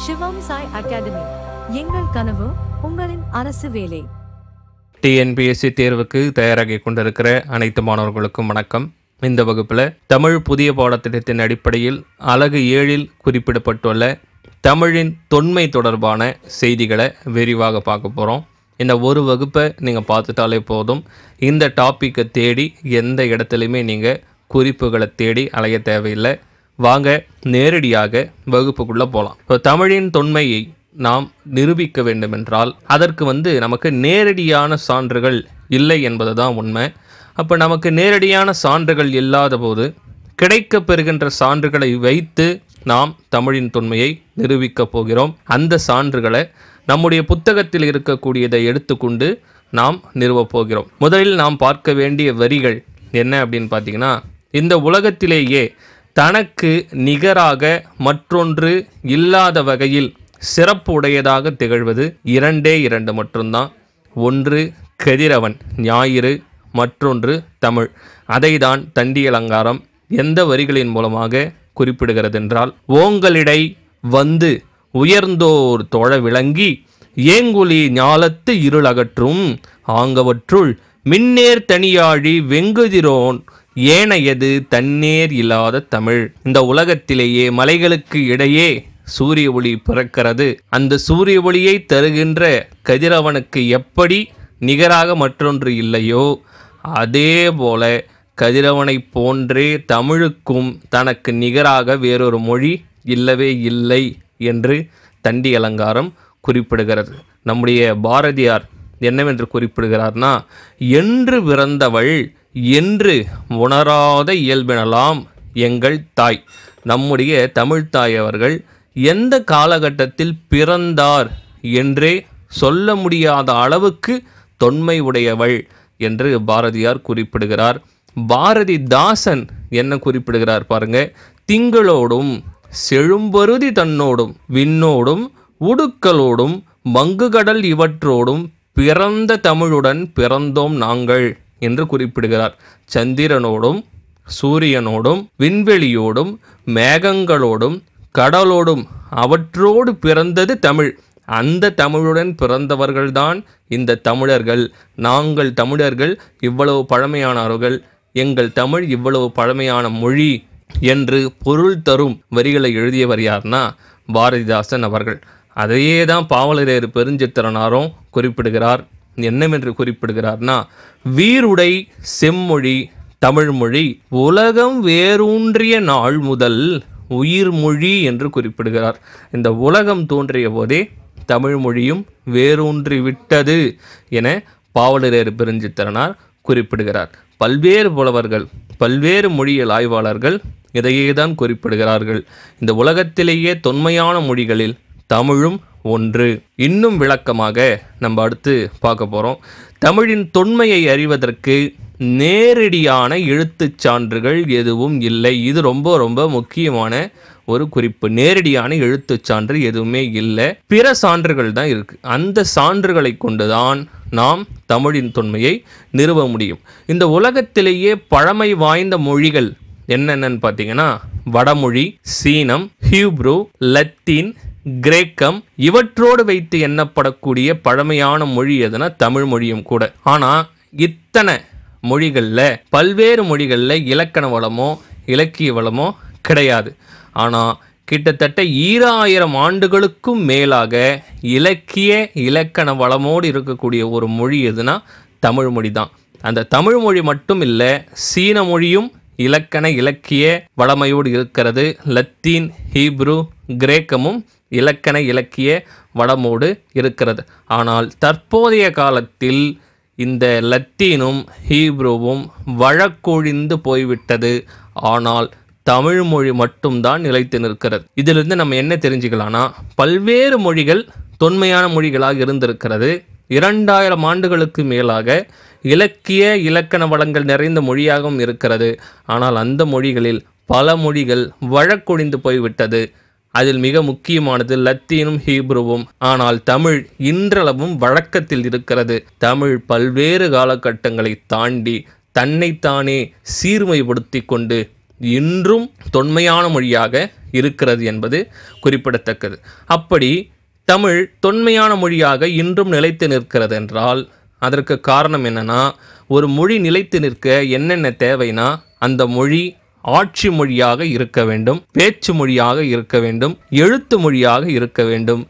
சிவம் Sai academy. எங்கள் கனவு உங்களின் அரசு வேலை. டிஎன்பிஎஸ்சி தேர்வுக்கு தயாராகிக் கொண்டிருக்கிற அனைத்து மாணவர்களுக்கும் வணக்கம். இந்த வகுப்பில் தமிழ் புதிய பாடத்திட்டத்தின் அடிப்படையில் அலகு 7இல் குறிப்பிடப்பட்டுள்ள தமிழின் தொன்மை தொடர்பான செய்திகளை விரிவாக பார்க்க போகிறோம். இந்த ஒரு வகுப்பை நீங்கள் பார்த்துட்டாலே போதும். இந்த டாப்பிக்கை தேடி எந்த இடத்துலையுமே நீங்கள் குறிப்புகளை தேடி அலைய தேவையில்லை. வாங்க நேரடியாக வகுப்புக்குள்ளே போகலாம். இப்போ தமிழின் தொன்மையை நாம் நிரூபிக்க வேண்டுமென்றால் அதற்கு நமக்கு நேரடியான சான்றுகள் இல்லை என்பது தான் உண்மை. அப்போ நமக்கு நேரடியான சான்றுகள் இல்லாத போது கிடைக்கப் பெறுகின்ற சான்றுகளை வைத்து நாம் தமிழின் தொன்மையை நிரூபிக்கப் போகிறோம். அந்த சான்றுகளை நம்முடைய புத்தகத்தில் இருக்கக்கூடியதை எடுத்துக்கொண்டு நாம் நிறுவப் போகிறோம். முதலில் நாம் பார்க்க வேண்டிய வரிகள் என்ன அப்படின்னு பார்த்தீங்கன்னா, இந்த உலகத்திலேயே தனக்கு நிகராக மற்றொன்று இல்லாத வகையில் சிறப்பு உடையதாக திகழ்வது இரண்டே மட்டும்தான். ஒன்று கதிரவன் ஞாயிறு, மற்றொன்று தமிழ். அதை தான் தண்டி அலங்காரம் எந்த வரிகளின் மூலமாக குறிப்பிடுகிறது என்றால், ஓங்களிடை வந்து உயர்ந்தோர் தொழ விளங்கி ஏங்குழி ஞாலத்து இருளகற்றும் ஆங்கவற்றுள் மின்னேர் தனியாழி வெங்குதிரோன் ஏனையது தன்னேர் இல்லாத தமிழ். இந்த உலகத்திலேயே மலைகளுக்கு இடையே சூரிய ஒளி பிறக்கிறது. அந்த சூரிய ஒளியை தருகின்ற கதிரவனுக்கு எப்படி நிகராக மற்றொன்று இல்லையோ, அதே போல கதிரவனை போன்றே தமிழுக்கும் தனக்கு நிகராக வேறொரு மொழி இல்லவே இல்லை என்று தண்டி அலங்காரம் குறிப்பிடுகிறது. நம்முடைய பாரதியார் என்னவென்று குறிப்பிடுகிறார்னா, என்று பிறந்தவள் என்று உணராத இயல்பினலாம் எங்கள் தாய். நம்முடைய தமிழ்த்தாய் அவர்கள் எந்த காலகட்டத்தில் பிறந்தார் என்றே சொல்ல முடியாத அளவுக்கு தொன்மை உடையவள் என்று பாரதியார் குறிப்பிடுகிறார். பாரதிதாசன் என்ன குறிப்பிடுகிறார் பாருங்க, திங்களோடும் செழும்பருதி தன்னோடும் விண்ணோடும் உடுக்கலோடும் மங்குகடல் இவற்றோடும் பிறந்த தமிழுடன் பிறந்தோம் நாங்கள் என்று குறிப்பிடுகிறார். சந்திரனோடும் சூரியனோடும் விண்வெளியோடும் மேகங்களோடும் கடலோடும் அவற்றோடு பிறந்தது தமிழ். அந்த தமிழுடன் பிறந்தவர்கள்தான் இந்த தமிழர்கள். நாங்கள் தமிழர்கள் இவ்வளவு பழமையானவர்கள், எங்கள் தமிழ் இவ்வளவு பழமையான மொழி என்று பொருள் தரும் வரிகளை எழுதியவர் யார்னா பாரதிதாசன் அவர்கள். அதையே தான் பாவலரேறு பெருஞ்சித்திரனாரும் குறிப்பிடுகிறார். என்னவென்று குறிப்பிடுகிறார்னா, வீருடை செம்மொழி தமிழ்மொழி உலகம் வேரூன்றிய நாள் முதல் உயிர்மொழி என்று குறிப்பிடுகிறார். இந்த உலகம் தோன்றிய போதே தமிழ் மொழியும் வேரூன்றி விட்டது என பாவலரேறு பெருஞ்சித்திரனார் குறிப்பிடுகிறார். பல்வேறு புலவர்கள், பல்வேறு மொழியியல் ஆய்வாளர்கள் இதையே தான் குறிப்பிடுகிறார்கள். இந்த உலகத்திலேயே தொன்மையான மொழிகளில் தமிழும் ஒன்று. இன்னும் விளக்கமாக நம்ம அடுத்து பார்க்க போகிறோம். தமிழின் தொன்மையை அறிவதற்கு நேரடியான எழுத்துச் சான்றுகள் எதுவும் இல்லை. இது ரொம்ப ரொம்ப முக்கியமான ஒரு குறிப்பு. நேரடியான எழுத்துச் சான்று எதுவுமே இல்லை, பிற சான்றுகள் தான் இருக்குது. அந்த சான்றுகளை கொண்டுதான் நாம் தமிழின் தொன்மையை நிறுவ முடியும். இந்த உலகத்திலேயே பழமை வாய்ந்த மொழிகள் என்னென்னு பார்த்தீங்கன்னா, வடமொழி, சீனம், ஹீப்ரு, லத்தீன், கிரேக்கம் இவற்றோடு வைத்து எண்ணப்படக்கூடிய பழமையான மொழி எதுனா தமிழ் மொழியும் கூட. ஆனால் இத்தனை மொழிகளில் பல்வேறு மொழிகளில் இலக்கண வளமோ இலக்கிய வளமோ கிடையாது. ஆனால் கிட்டத்தட்ட 2000 ஆண்டுகளுக்கும் மேலாக இலக்கிய இலக்கண வளமோடு இருக்கக்கூடிய ஒரு மொழி எதுனா தமிழ் மொழி தான். அந்த தமிழ் மொழி மட்டும் இல்லை, சீன மொழியும் இலக்கண இலக்கிய வளமையோடு இருக்கிறது. லத்தீன், ஹீப்ரு, கிரேக்கமும் இலக்கண இலக்கிய வளமோடு இருக்கிறது. ஆனால் தற்போதைய காலத்தில் இந்த லத்தீனும் ஹீப்ருவும் வழக்கொழிந்து போய்விட்டது. ஆனால் தமிழ் மொழி மட்டும்தான் நிலைத்து நிற்கிறது. இதிலிருந்து நம்ம என்ன தெரிஞ்சுக்கலாம்னா, பல்வேறு மொழிகள் தொன்மையான மொழிகளாக இருந்திருக்கிறது. 2000 ஆண்டுகளுக்கு மேலாக இலக்கிய இலக்கண வளங்கள் நிறைந்த மொழியாகவும் இருக்கிறது. ஆனால் அந்த மொழிகளில் பல மொழிகள் வழக்கொழிந்து போய்விட்டது. அதில் மிக முக்கியமானது லத்தீனும் ஹீப்ருவும். ஆனால் தமிழ் இன்றளவும் வழக்கத்தில் இருக்கிறது. தமிழ் பல்வேறு காலகட்டங்களை தாண்டி தன்னைத்தானே சீர்மைப்படுத்தி கொண்டு இன்றும் தொன்மையான மொழியாக இருக்கிறது என்பது குறிப்பிடத்தக்கது. அப்படி தமிழ் தொன்மையான மொழியாக இன்றும் நிலைத்து நிற்கிறது என்றால் அதற்கு காரணம் என்னன்னா, ஒரு மொழி நிலைத்து நிற்க என்னென்ன தேவைனா, அந்த மொழி ஆட்சி மொழியாக இருக்க வேண்டும், பேச்சு மொழியாக இருக்க வேண்டும், எழுத்து மொழியாக இருக்க வேண்டும்,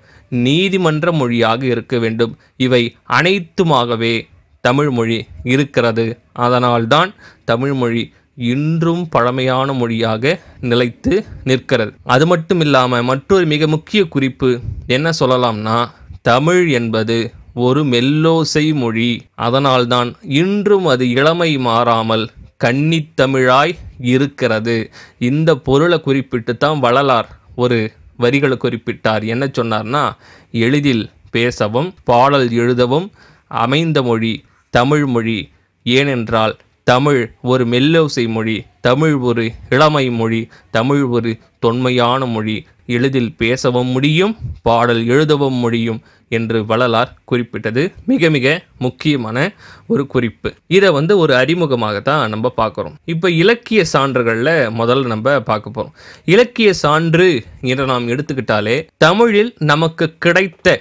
நீதிமன்ற மொழியாக இருக்க வேண்டும். இவை அனைத்துமாகவே தமிழ் மொழி இருக்கிறது. அதனால்தான் தமிழ் மொழி இன்றும் பழமையான மொழியாக நிலைத்து நிற்கிறது. அது மட்டும் இல்லாமல் மற்றொரு மிக முக்கிய குறிப்பு என்ன சொல்லலாம்னா, தமிழ் என்பது ஒரு மெல்லோசை மொழி. அதனால்தான் இன்றும் அது இளமை மாறாமல் கன்னித்தமிழாய் இருக்கிறது. இந்த பொருளை குறிப்பிட்டு தான் வள்ளலார் ஒரு வரிகளை குறிப்பிட்டார். என்ன சொன்னார்னா, எளிதில் பேசவும் பாடல் எழுதவும் அமைந்த மொழி தமிழ் மொழி. ஏனென்றால் தமிழ் ஒரு மெல்லோசை மொழி, தமிழ் ஒரு இளமை மொழி, தமிழ் ஒரு தொன்மையான மொழி, எளிதில் பேசவும் முடியும் பாடல் எழுதவும் முடியும் என்று வள்ளலார் குறிப்பிட்டது மிக மிக முக்கியமான ஒரு குறிப்பு. இதை ஒரு அறிமுகமாக தான் நம்ம பார்க்குறோம். இப்போ இலக்கிய சான்றுகளில் முதல்ல நம்ம பார்க்க போகிறோம். இலக்கிய சான்று என்று நாம் எடுத்துக்கிட்டாலே தமிழில் நமக்கு கிடைத்த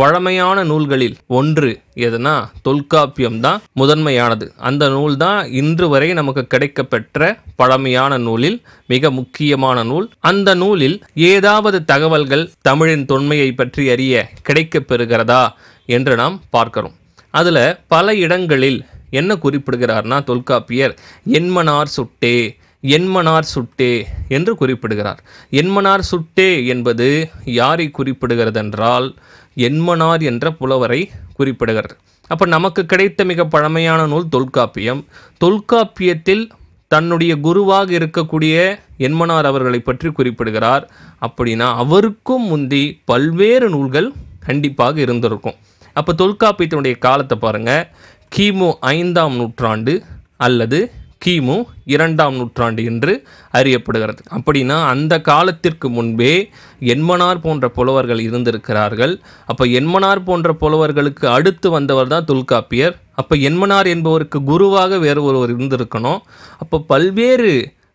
பழமையான நூல்களில் ஒன்று எதுனா தொல்காப்பியம் தான் முதன்மையானது. அந்த நூல் தான் இன்று வரை நமக்கு கிடைக்கப்பெற்ற பழமையான நூலில் மிக முக்கியமான நூல். அந்த நூலில் ஏதாவது தகவல்கள் தமிழின் தொன்மையை பற்றி அறிய கிடைக்கப் பெறுகிறதா என்று நாம் பார்க்கிறோம். அதில் பல இடங்களில் என்ன குறிப்பிடுகிறார்னா, தொல்காப்பியர் என்மனார் சுட்டே என்மனார் சுட்டே என்று குறிப்பிடுகிறார். என்மனார் சுட்டே என்பது யாரை குறிப்பிடுகிறது என்றால், என்மனார் என்ற புலவரை குறிப்பிடுகிறது. அப்போ நமக்கு கிடைத்த மிக பழமையான நூல் தொல்காப்பியம். தொல்காப்பியத்தில் தன்னுடைய குருவாக இருக்கக்கூடிய என்மனார் அவர்களை பற்றி குறிப்பிடுகிறார். அப்படின்னா அவருக்கும் முந்தி பல்வேறு நூல்கள் கண்டிப்பாக இருந்திருக்கும். அப்போ தொல்காப்பியத்தினுடைய காலத்தை பாருங்கள், கிமு 5ஆம் நூற்றாண்டு அல்லது கிமு 2ஆம் நூற்றாண்டு என்று அறியப்படுகிறது. அப்படின்னா அந்த காலத்திற்கு முன்பே என்மனார் போன்ற புலவர்கள் இருந்திருக்கிறார்கள். அப்போ என்மனார் போன்ற புலவர்களுக்கு அடுத்து வந்தவர் தான் தொல்காப்பியர். அப்போ என்மனார் என்பவருக்கு குருவாக வேறு ஒருவர் இருந்திருக்கணும். அப்போ பல்வேறு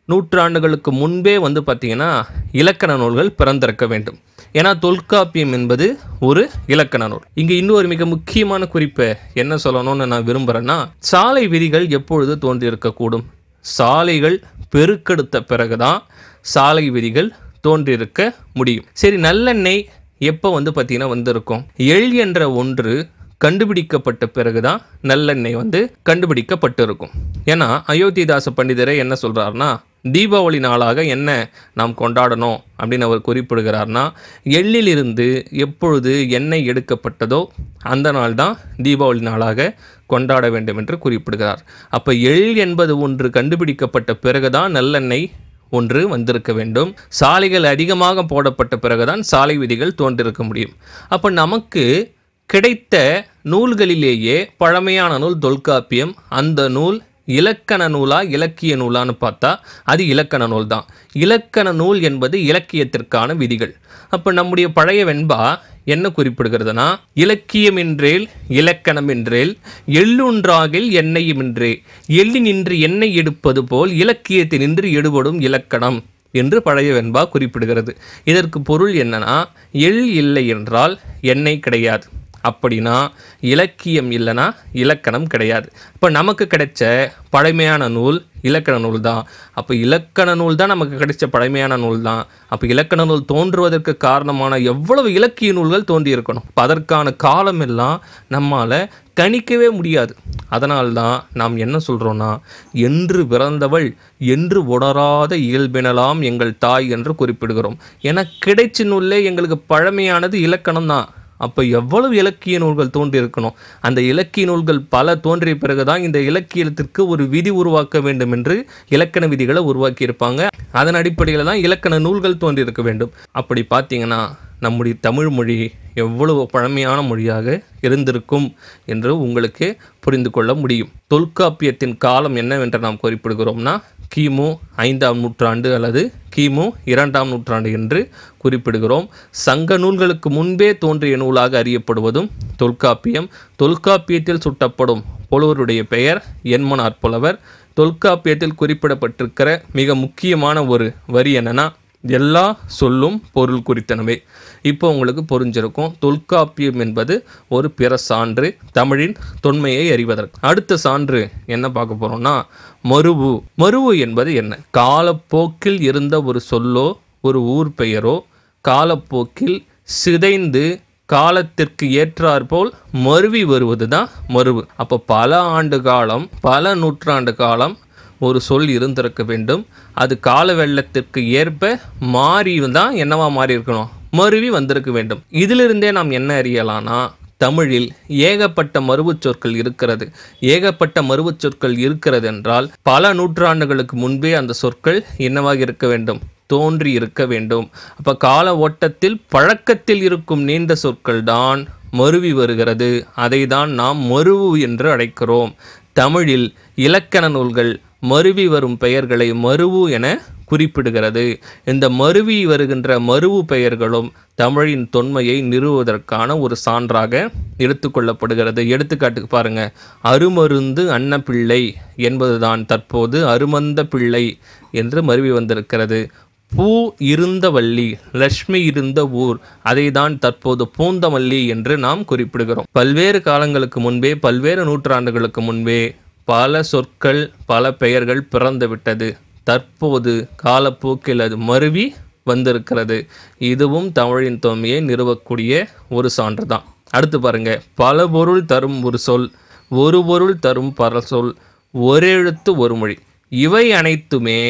நூற்றாண்டுகளுக்கு முன்பே பார்த்திங்கன்னா இலக்கண நூல்கள் பிறந்திருக்க வேண்டும். ஏன்னா தொல்காப்பியம் என்பது ஒரு இலக்கண நூல். இங்கே இன்னொரு மிக முக்கியமான குறிப்பை என்ன சொல்லணும்னு நான் விரும்புகிறேன்னா, சாலை விதிகள் எப்பொழுது தோன்றியிருக்கக்கூடும்? சாலைகள் பெருக்கெடுத்த பிறகுதான் சாலை விதிகள் தோன்றியிருக்க முடியும். சரி, நல்லெண்ணெய் எப்போ பார்த்திங்கன்னா வந்திருக்கும்? எள் என்ற ஒன்று கண்டுபிடிக்கப்பட்ட பிறகுதான் நல்லெண்ணெய் கண்டுபிடிக்கப்பட்டிருக்கும். ஏன்னா அயோத்திதாச பண்டிதரை என்ன சொல்கிறார்னா, தீபாவளி நாளாக என்ன நாம் கொண்டாடணும் அப்படின்னு அவர் குறிப்பிடுகிறார்னா, எள்ளிலிருந்து எப்பொழுது எண்ணெய் எடுக்கப்பட்டதோ அந்த நாள் தான் தீபாவளி நாளாக கொண்டாட வேண்டும் என்று குறிப்பிடுகிறார். அப்போ எள் என்பது ஒன்று கண்டுபிடிக்கப்பட்ட பிறகுதான் நல்லெண்ணெய் ஒன்று வந்திருக்க வேண்டும். சாலைகள் அதிகமாக போடப்பட்ட பிறகுதான் சாலை விதிகள் தோன்றிருக்க முடியும். அப்போ நமக்கு கிடைத்த நூல்களிலேயே பழமையான நூல் தொல்காப்பியம். அந்த நூல் இலக்கண நூலா இலக்கிய நூலான்னு பார்த்தா அது இலக்கண நூல் தான். இலக்கண நூல் என்பது இலக்கியத்திற்கான விதிகள். அப்போ நம்முடைய பழைய வெண்பா என்ன குறிப்பிடுகிறதுனா, இலக்கியம் என்றேல் இலக்கணம் என்றேல் எள்ளுன்றாகில் எண்ணெயுமின்றே எள்ளினின்று எண்ணெய் எடுப்பது போல் இலக்கியத்தினின்று எடுபடும் இலக்கணம் என்று பழைய வெண்பா குறிப்பிடுகிறது. இதற்கு பொருள் என்னன்னா, எள் இல்லை என்றால் எண்ணெய் கிடையாது. அப்படின்னா இலக்கியம் இல்லைன்னா இலக்கணம் கிடையாது. இப்போ நமக்கு கிடைச்ச பழமையான நூல் இலக்கண நூல் தான். அப்போ இலக்கண நூல் தான் நமக்கு கிடைச்ச பழமையான நூல் தான். அப்போ இலக்கண நூல் தோன்றுவதற்கு காரணமான எவ்வளவு இலக்கிய நூல்கள் தோன்றியிருக்கணும். இப்போ அதற்கான காலம் எல்லாம் நம்மால் கணிக்கவே முடியாது. அதனால்தான் நாம் என்ன சொல்கிறோன்னா, என்று பிறந்தவள் என்று உணராத இயல்பினலாம் எங்கள் தாய் என்று குறிப்பிடுகிறோம். ஏன்னா கிடைச்ச நூல்லே எங்களுக்கு பழமையானது இலக்கணம் தான். அப்போ எவ்வளவு இலக்கிய நூல்கள் தோன்றியிருக்கணும். அந்த இலக்கிய நூல்கள் பல தோன்றிய பிறகுதான் இந்த இலக்கியத்திற்கு ஒரு விதி உருவாக்க வேண்டும் என்று இலக்கண விதிகளை உருவாக்கியிருப்பாங்க. அதன் அடிப்படையில் தான் இலக்கண நூல்கள் தோன்றியிருக்க வேண்டும். அப்படி பார்த்தீங்கன்னா நம்முடைய தமிழ் மொழி எவ்வளவு பழமையான மொழியாக இருந்திருக்கும் என்று உங்களுக்கு புரிந்து கொள்ள முடியும். தொல்காப்பியத்தின் காலம் என்னவென்று நாம் குறிப்பிடுகிறோம்னா, கிமு 5ஆம் நூற்றாண்டு அல்லது கிமு 2ஆம் நூற்றாண்டு என்று குறிப்பிடுகிறோம். சங்க நூல்களுக்கு முன்பே தோன்றிய நூலாக அறியப்படுவதும் தொல்காப்பியம். தொல்காப்பியத்தில் சுட்டப்படும் புலவருடைய பெயர் என்மனார் புலவர். தொல்காப்பியத்தில் குறிப்பிடப்பட்டிருக்கிற மிக முக்கியமான ஒரு வரி என்னன்னா, எல்லா சொல்லும் பொருள் குறித்தனவே. இப்போ உங்களுக்கு புரிஞ்சிருக்கும் தொல்காப்பியம் என்பது ஒரு பிற சான்று தமிழின் தொன்மையை அறிவதற்கு. அடுத்த சான்று என்ன பார்க்க போறோம்னா, மருவு. மருவு என்பது என்ன? காலப்போக்கில் இருந்த ஒரு சொல்லோ ஒரு ஊர் பெயரோ காலப்போக்கில் சிதைந்து காலத்திற்கு ஏற்றாற்போல் மருவி வருவது தான் மருவு. அப்போ பல ஆண்டு காலம், பல நூற்றாண்டு காலம் ஒரு சொல் இருந்திருக்க வேண்டும். அது கால வெள்ளத்திற்கு ஏற்ப மாறி தான் என்னவா மாறி இருக்கணும், மருவி வந்திருக்க வேண்டும். இதிலிருந்தே நாம் என்ன அறியலாம்னா, தமிழில் ஏகப்பட்ட மருவுச் சொற்கள் இருக்கிறது. ஏகப்பட்ட மருவுச் சொற்கள் இருக்கிறது என்றால் பல நூற்றாண்டுகளுக்கு முன்பே அந்த சொற்கள் என்னவாக இருக்க வேண்டும், தோன்றி இருக்க வேண்டும். அப்போ கால ஓட்டத்தில் பழக்கத்தில் இருக்கும் நீண்ட சொற்கள் தான் மருவி வருகிறது. அதை தான் நாம் மருவு என்று அழைக்கிறோம். தமிழில் இலக்கண நூல்கள் மருவி வரும் பெயர்களை மருவு என குறிப்பிடுகிறது. இந்த மருவி வருகின்ற மருவு பெயர்களும் தமிழின் தொன்மையை நிறுவுவதற்கான ஒரு சான்றாக எடுத்துக்கொள்ளப்படுகிறது. எடுத்துக்காட்டுக்கு பாருங்க, அருமருந்து அன்னப்பிள்ளை என்பதுதான் தற்போது அருமந்த பிள்ளை என்று மருவி வந்திருக்கிறது. பூ இருந்த வள்ளி, லட்சுமி இருந்த ஊர், அதை தான் தற்போது பூந்தமல்லி என்று நாம் குறிப்பிடுகிறோம். பல்வேறு காலங்களுக்கு முன்பே, பல்வேறு நூற்றாண்டுகளுக்கு முன்பே பல சொற்கள் பல பெயர்கள் பிறந்து விட்டது. தற்போது காலப்போக்கில் அது மருவி வந்திருக்கிறது. இதுவும் தமிழின் தொன்மையை நிறுவக்கூடிய ஒரு சான்று தான். அடுத்து பாருங்க, பல பொருள் தரும் ஒரு சொல், ஒரு பொருள் தரும் பல சொல், ஒரு எழுத்து ஒரு மொழி, இவை அனைத்துமே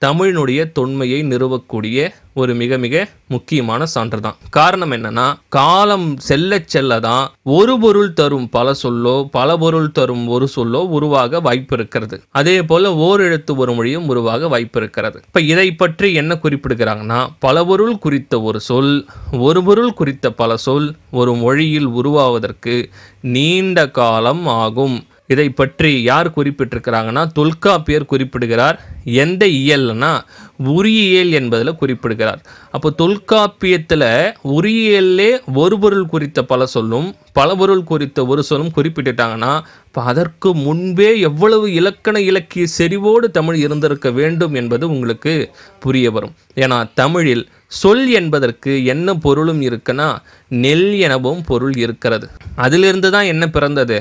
தமிழினுடைய தொன்மையை நிறுவக்கூடிய ஒரு மிக மிக முக்கியமான சான்று தான். காரணம் என்னன்னா, காலம் செல்ல செல்ல தான் ஒரு பொருள் தரும் பல சொல்லோ பல பொருள் தரும் ஒரு சொல்லோ உருவாக வாய்ப்பு இருக்கிறது. அதே போல ஓர் எழுத்து ஒரு மொழியும் உருவாக வாய்ப்பு இருக்கிறது. இப்ப இதை பற்றி என்ன குறிப்பிடுகிறாங்கன்னா, பல பொருள் குறித்த ஒரு சொல், ஒரு பொருள் குறித்த பல சொல் ஒரு மொழியில் உருவாவதற்கு நீண்ட காலம் ஆகும். இதை பற்றி யார் குறிப்பிட்டிருக்கிறாங்கன்னா, தொல்காப்பியர் குறிப்பிடுகிறார். எந்த இயல்னா, உரியியல் என்பதில் குறிப்பிடுகிறார். அப்போ தொல்காப்பியத்தில் உரியியல்லே ஒரு பொருள் குறித்த பல சொல்லும் பல பொருள் குறித்த ஒரு சொல்லும் குறிப்பிட்டுட்டாங்கன்னா, இப்போ அதற்கு முன்பே எவ்வளவு இலக்கண இலக்கிய செறிவோடு தமிழ் இருந்திருக்க வேண்டும் என்பது உங்களுக்கு புரிய வரும். ஏன்னா தமிழில் சொல் என்பதற்கு என்ன பொருளும் இருக்குன்னா, நெல் எனவும் பொருள் இருக்கிறது. அதிலிருந்து தான் என்ன பிறந்தது,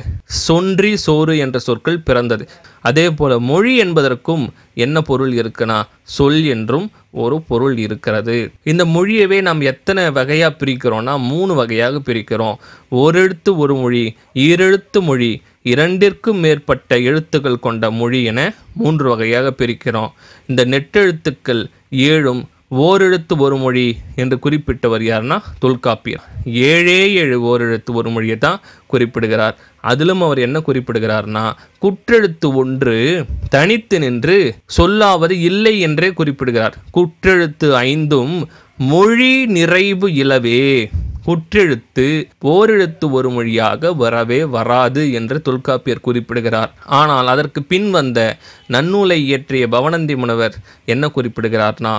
சொன்றி சோறு என்ற சொற்கள் பிறந்தது. அதே போல மொழி என்பதற்கும் என்ன பொருள் இருக்குன்னா, சொல் என்றும் ஒரு பொருள் இருக்கிறது. இந்த மொழியவே நாம் எத்தனை வகையாக பிரிக்கிறோம்னா, 3 வகையாக பிரிக்கிறோம். ஓரெழுத்து ஒரு மொழி, ஈரெழுத்து மொழி, 2ற்கும் மேற்பட்ட எழுத்துக்கள் கொண்ட மொழி என 3 வகையாக பிரிக்கிறோம். இந்த நெட்டெழுத்துக்கள் 7ம் ஓரெழுத்து ஒரு மொழி என்று குறிப்பிட்டவர் யாருன்னா தொல்காப்பியர். 7 ஓரெழுத்து ஒரு மொழியை தான் குறிப்பிடுகிறார். அதிலும் அவர் என்ன குறிப்பிடுகிறார்னா, குற்றெழுத்து ஒன்று தனித்து நின்று சொல்லாவது இல்லை என்றே குறிப்பிடுகிறார். குற்றெழுத்து 5ம் மொழி நிறைவு இலவே, குற்றெழுத்து ஓரெழுத்து ஒரு மொழியாக வரவே வராது என்று தொல்காப்பியர் குறிப்பிடுகிறார். ஆனால் அதற்கு பின் வந்த நன்னூலை இயற்றிய பவணந்தி முனிவர் என்ன குறிப்பிடுகிறார்னா,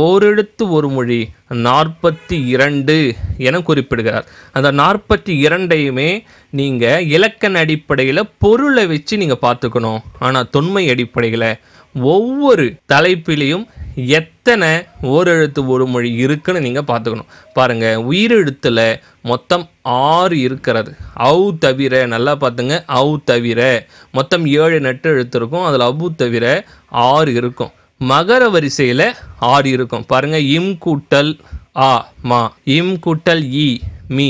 ஓரெழுத்து ஒரு மொழி 42 என குறிப்பிடுகிறார். அந்த 42ஐயுமே நீங்கள் இலக்கண அடிப்படையில் பொருளை வச்சு நீங்கள் பார்த்துக்கணும். ஆனால் தொன்மை அடிப்படையில் ஒவ்வொரு தலைப்பிலையும் எத்தனை ஓரெழுத்து ஒரு மொழி இருக்குன்னு நீங்கள் பார்த்துக்கணும். பாருங்கள், உயிரெழுத்தில் மொத்தம் 6 இருக்கிறது. அவு தவிர, நல்லா பார்த்துங்க, அவு தவிர மொத்தம் 7 நெட்டு எழுத்து இருக்கும். அதில் அவு தவிர 6 இருக்கும். மகர வரிசையில் 6 இருக்கும். பாருங்கள், இம் கூட்டல் ஆ மா, இம் கூட்டல் இ மீ,